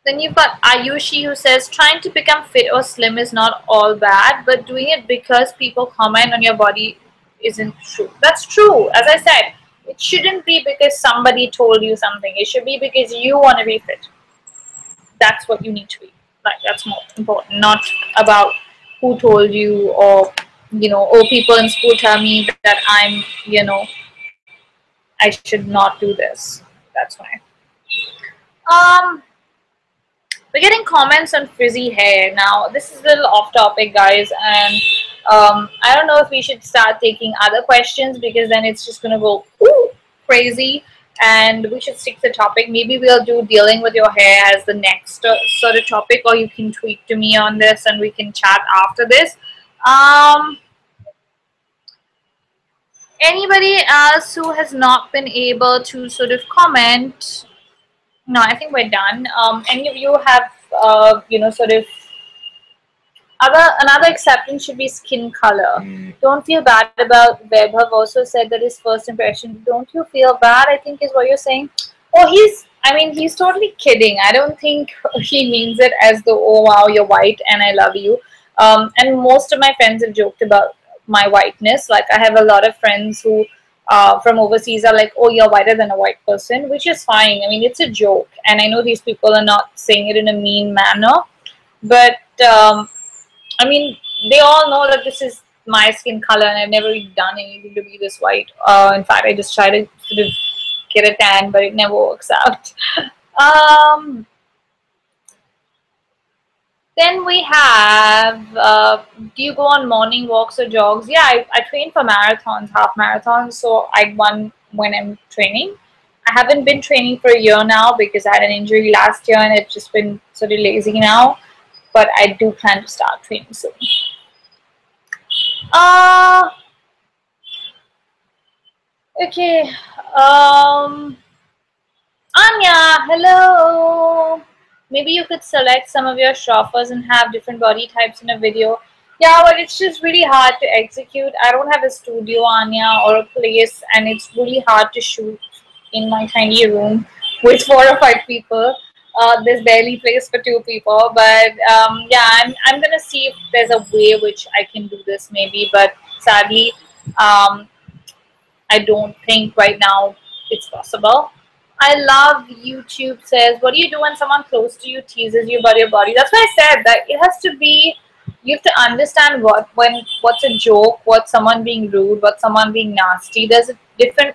Then you've got Ayushi who says, trying to become fit or slim is not all bad, but doing it because people comment on your body isn't true. That's true. As I said, it shouldn't be because somebody told you something. It should be because you want to be fit. That's what you need to be. Like, that's more important, not about who told you, or, you know, oh, people in school tell me that I'm, you know, I should not do this. That's why. We're getting comments on frizzy hair. Now, this is a little off topic, guys, and I don't know if we should start taking other questions because then it's just going to go crazy, and we should stick to the topic. Maybe we'll do dealing with your hair as the next sort of topic, or you can tweet to me on this and we can chat after this. Anybody else who has not been able to sort of comment? No, I think we're done. Any of you have, you know, sort of another acceptance should be skin color. Don't feel bad about Vaibhav also said that his first impression. Don't you feel bad, I think is what you're saying. Oh, he's totally kidding. I don't think he means it as though, oh wow, you're white and I love you. And most of my friends have joked about my whiteness. Like, I have a lot of friends who from overseas are like, oh, you're whiter than a white person, which is fine. I mean, it's a joke, and I know these people are not saying it in a mean manner, but I mean, they all know that this is my skin color and I've never really done anything to be this white. In fact, I just try to sort of get a tan, but it never works out. Then we have, do you go on morning walks or jogs? Yeah, I train for marathons, half marathons, so I run when I'm training. I haven't been training for a year now because I had an injury last year and it's just been sort of lazy now. But I do plan to start training soon. Okay. Anya, hello. Maybe you could select some of your Shroffers and have different body types in a video. Yeah, but it's just really hard to execute. I don't have a studio, Anya, or a place, and it's really hard to shoot in my tiny room with 4 or 5 people. there's barely place for two people, but yeah, I'm gonna see if there's a way which I can do this maybe, but sadly, um, I don't think right now it's possible. I love YouTube says, what do you do when someone close to you teases you about your body? That's why I said that it has to be, you have to understand what's a joke, what's someone being rude, what's someone being nasty. There's a different,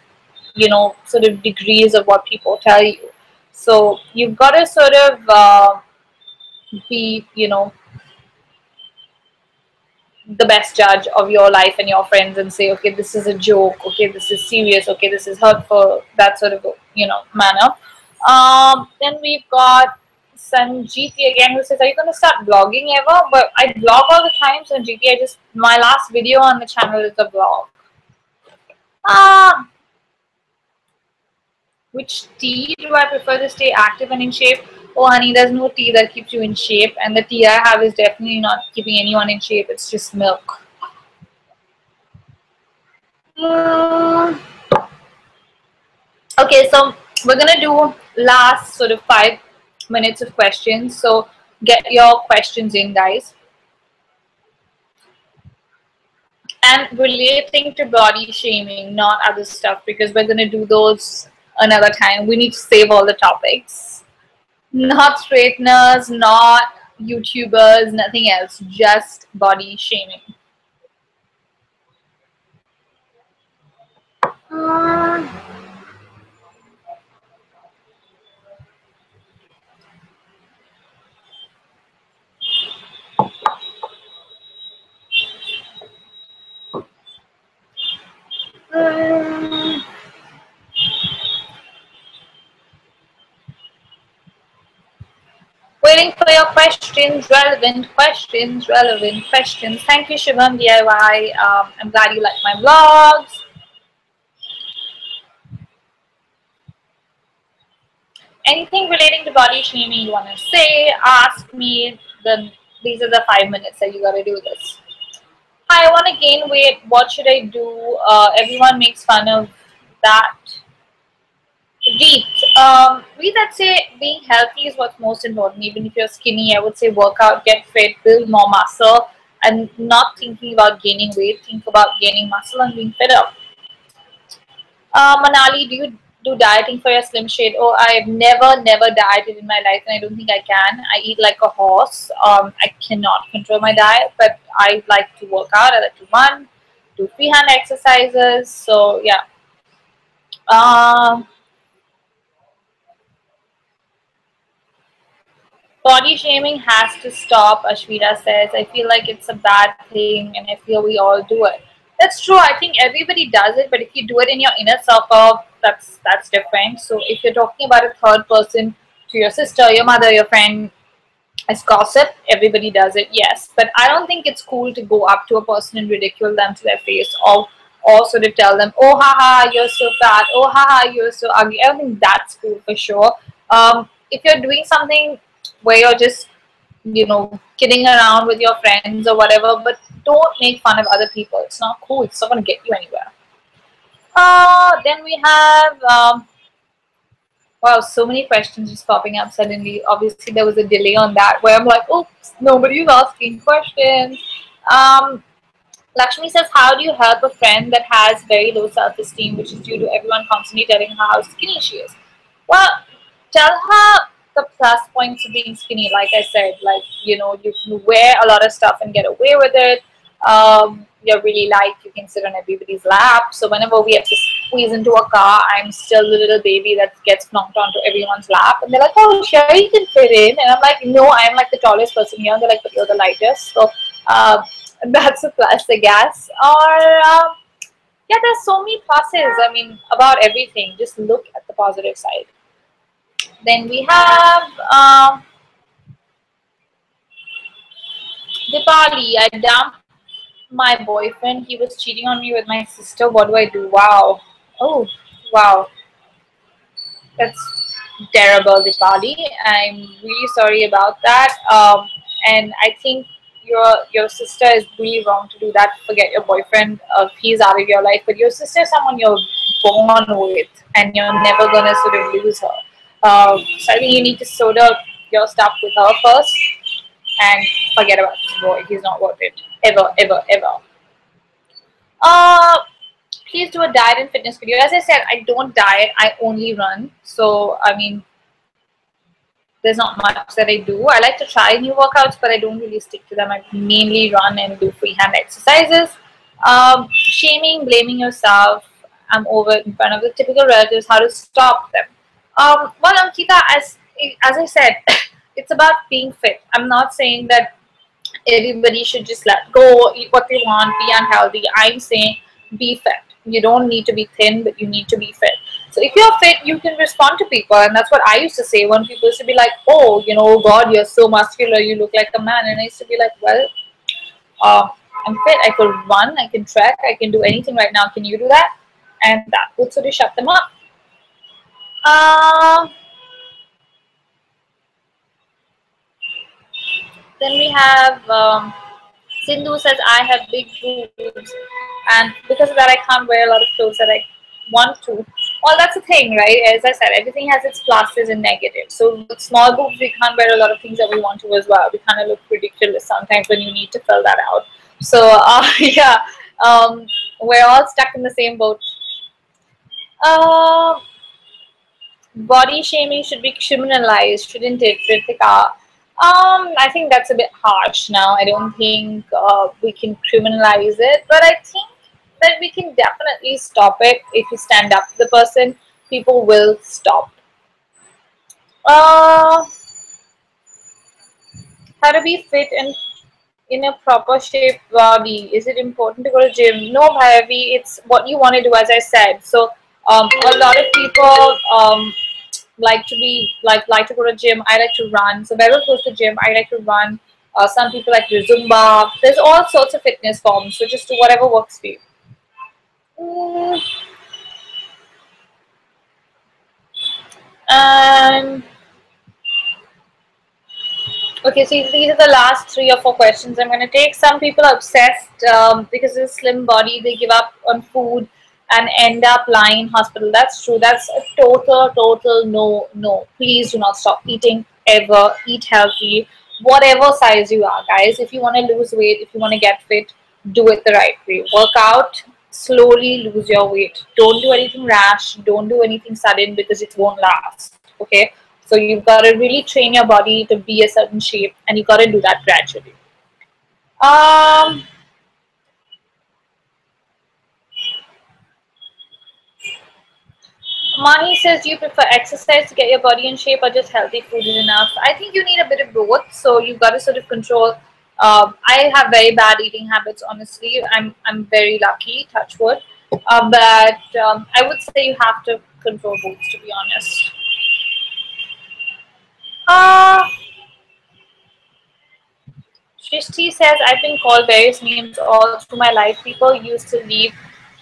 sort of degrees of what people tell you. So you've got to sort of be, the best judge of your life and your friends and say, okay, this is a joke, okay, this is serious, okay, this is hurtful, that sort of, manner. Then we've got Sanjeeti again who says, are you going to start vlogging ever? But I vlog all the time, Sanjeeti. My last video on the channel is a vlog. Which tea do I prefer to stay active and in shape? Oh, honey, there's no tea that keeps you in shape, and the tea I have is definitely not keeping anyone in shape. It's just milk. Okay, so we're gonna do last sort of 5 minutes of questions. So get your questions in, guys. And relating to body shaming, not other stuff, because we're gonna do those another time. We need to save all the topics. Not straighteners, not YouTubers, nothing else. Just body shaming. Waiting for your questions, relevant questions, relevant questions. Thank you, Shivam DIY. I'm glad you like my vlogs. Anything relating to body shaming you want to say, ask me. Then these are the 5 minutes that you got to do this. I want to gain weight. What should I do? Everyone makes fun of that. We that say being healthy is what's most important. Even if you're skinny, I would say work out, get fit, build more muscle, and not thinking about gaining weight. Think about gaining muscle and being fitter. Manali, do you do dieting for your slim shade? Oh, I've never dieted in my life, and I don't think I can. I eat like a horse. I cannot control my diet, but I like to work out. I like to run, do freehand exercises. So yeah. Body shaming has to stop, Ashwita says. I feel like it's a bad thing, and I feel we all do it. That's true. I think everybody does it, but if you do it in your inner circle, that's different. So if you're talking about a third person, to your sister, your mother, your friend, as gossip, everybody does it, yes. But I don't think it's cool to go up to a person and ridicule them to their face, or sort of tell them, oh haha, you're so fat, oh haha, you're so ugly. I don't think that's cool for sure. If you're doing something where you're just, kidding around with your friends or whatever, but don't make fun of other people. It's not cool. It's not going to get you anywhere. Then we have, wow, so many questions just popping up suddenly. Obviously, there was a delay on that where I'm like, oops, nobody's asking questions. Lakshmi says, how do you help a friend that has very low self-esteem, which is due to everyone constantly telling her how skinny she is? Well, tell her the plus points of being skinny. Like I said, like, you can wear a lot of stuff and get away with it. You're really light. You can sit on everybody's lap. So whenever we have to squeeze into a car, I'm still the little baby that gets knocked onto everyone's lap. And they're like, oh, sure, you can fit in. And I'm like, no, I'm like the tallest person here. And they're like, but you're the lightest. So that's a plus, I guess. Or, yeah, there's so many pluses. I mean, about everything. Just look at the positive side. Then we have Dipali. I dumped my boyfriend. He was cheating on me with my sister. What do I do? Wow. Oh, wow. That's terrible, Dipali. I'm really sorry about that. And I think your sister is really wrong to do that. Forget your boyfriend. He's out of your life. But your sister is someone you're born with, and you're never gonna sort of lose her. So I think you need to sort out your stuff with her first and forget about this boy. He's not worth it. Ever, ever, ever. Uh, Please do a diet and fitness video. As I said, I don't diet. I only run. So, I mean, there's not much that I do. I like to try new workouts, but I don't really stick to them. I mainly run and do freehand exercises. Shaming, blaming yourself. I'm over in front of the typical relatives. How to stop them? Well, Ankita, as I said, it's about being fit. I'm not saying that everybody should just let go, eat what they want, be unhealthy. I'm saying be fit. You don't need to be thin, but you need to be fit. So if you're fit, you can respond to people. And that's what I used to say when people used to be like, oh, you know, God, you're so muscular, you look like a man. And I used to be like, well, I'm fit. I could run, I can trek, I can do anything right now. Can you do that? And that would sort of shut them up. Then we have Sindhu says, I have big boobs, and because of that, I can't wear a lot of clothes that I want to. Well, that's the thing, right? As I said, everything has its pluses and negatives. So with small boobs, we can't wear a lot of things that we want to as well. We kind of look ridiculous sometimes when you need to fill that out. So yeah, we're all stuck in the same boat. Body shaming should be criminalized, shouldn't it, Kritika? I think that's a bit harsh now. I don't think we can criminalize it, but I think that we can definitely stop it. If you stand up to the person, people will stop. Uh, how to be fit and in a proper shape body? Is it important to go to gym? No, Bhairavi, it's what you want to do, as I said. So a lot of people like to go to gym. I like to run. So Beryl goes to gym. I like to run. Some people like to Zumba. There's all sorts of fitness forms. So just do whatever works for you. And okay, so these are the last 3 or 4 questions I'm going to take. Some people are obsessed because of a slim body. They give up on food and end up lying in hospital. That's true. That's a total no, no. Please do not stop eating ever. Eat healthy. Whatever size you are, guys. If you want to lose weight, if you want to get fit, do it the right way. Work out. Slowly lose your weight. Don't do anything rash. Don't do anything sudden because it won't last. Okay? So you've got to really train your body to be a certain shape, and you've got to do that gradually. Mahi says, do you prefer exercise to get your body in shape or just healthy food is enough? I think you need a bit of both. So you've got to sort of control. I have very bad eating habits, honestly. I'm very lucky, touch wood. But I would say you have to control both, to be honest. Shrishti says, I've been called various names all through my life. People used to leave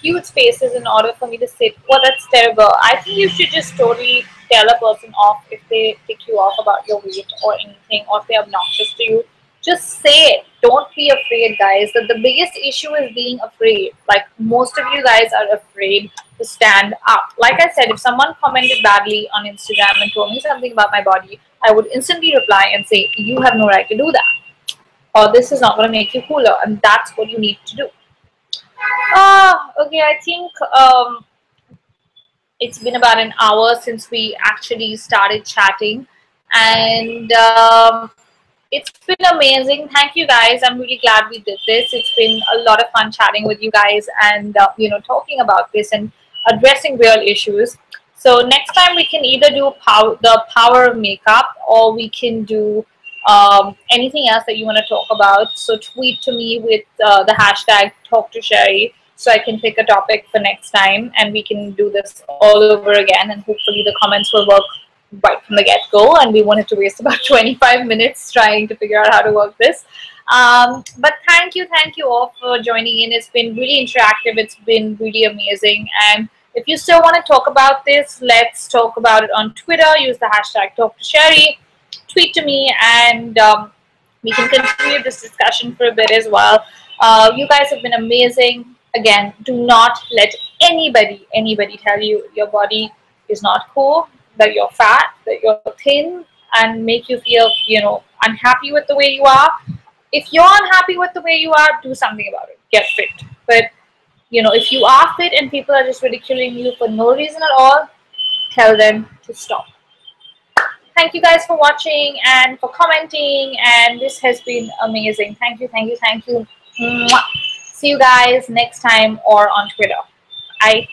huge spaces in order for me to sit. Well, that's terrible. I think you should just totally tell a person off if they tick you off about your weight or anything, or if they're obnoxious to you. Just say it. Don't be afraid, guys. The biggest issue is being afraid. Like, most of you guys are afraid to stand up. Like I said, if someone commented badly on Instagram and told me something about my body, I would instantly reply and say, you have no right to do that. Or this is not going to make you cooler, and that's what you need to do. Okay, I think it's been about an hour since we actually started chatting, and it's been amazing. Thank you, guys. I'm really glad we did this. It's been a lot of fun chatting with you guys and talking about this and addressing real issues. So next time we can either do the power of makeup, or we can do anything else that you want to talk about. So tweet to me with the hashtag #TalkToSherry, so I can pick a topic for next time, and we can do this all over again, and hopefully the comments will work right from the get-go, and we wanted to waste about 25 minutes trying to figure out how to work this. But thank you all for joining in. It's been really interactive. It's been really amazing. And if you still want to talk about this, let's talk about it on Twitter. Use the hashtag #TalkToSherry. Tweet to me, and we can continue this discussion for a bit as well. You guys have been amazing. Again, do not let anybody tell you your body is not cool. that you're fat, that you're thin, and make you feel, you know, unhappy with the way you are. If you're unhappy with the way you are, do something about it. Get fit. But you know, if you are fit and people are just ridiculing you for no reason at all, tell them to stop. Thank you guys for watching and for commenting, and this has been amazing. Thank you, thank you, thank you. Mwah. See you guys next time or on Twitter. Bye.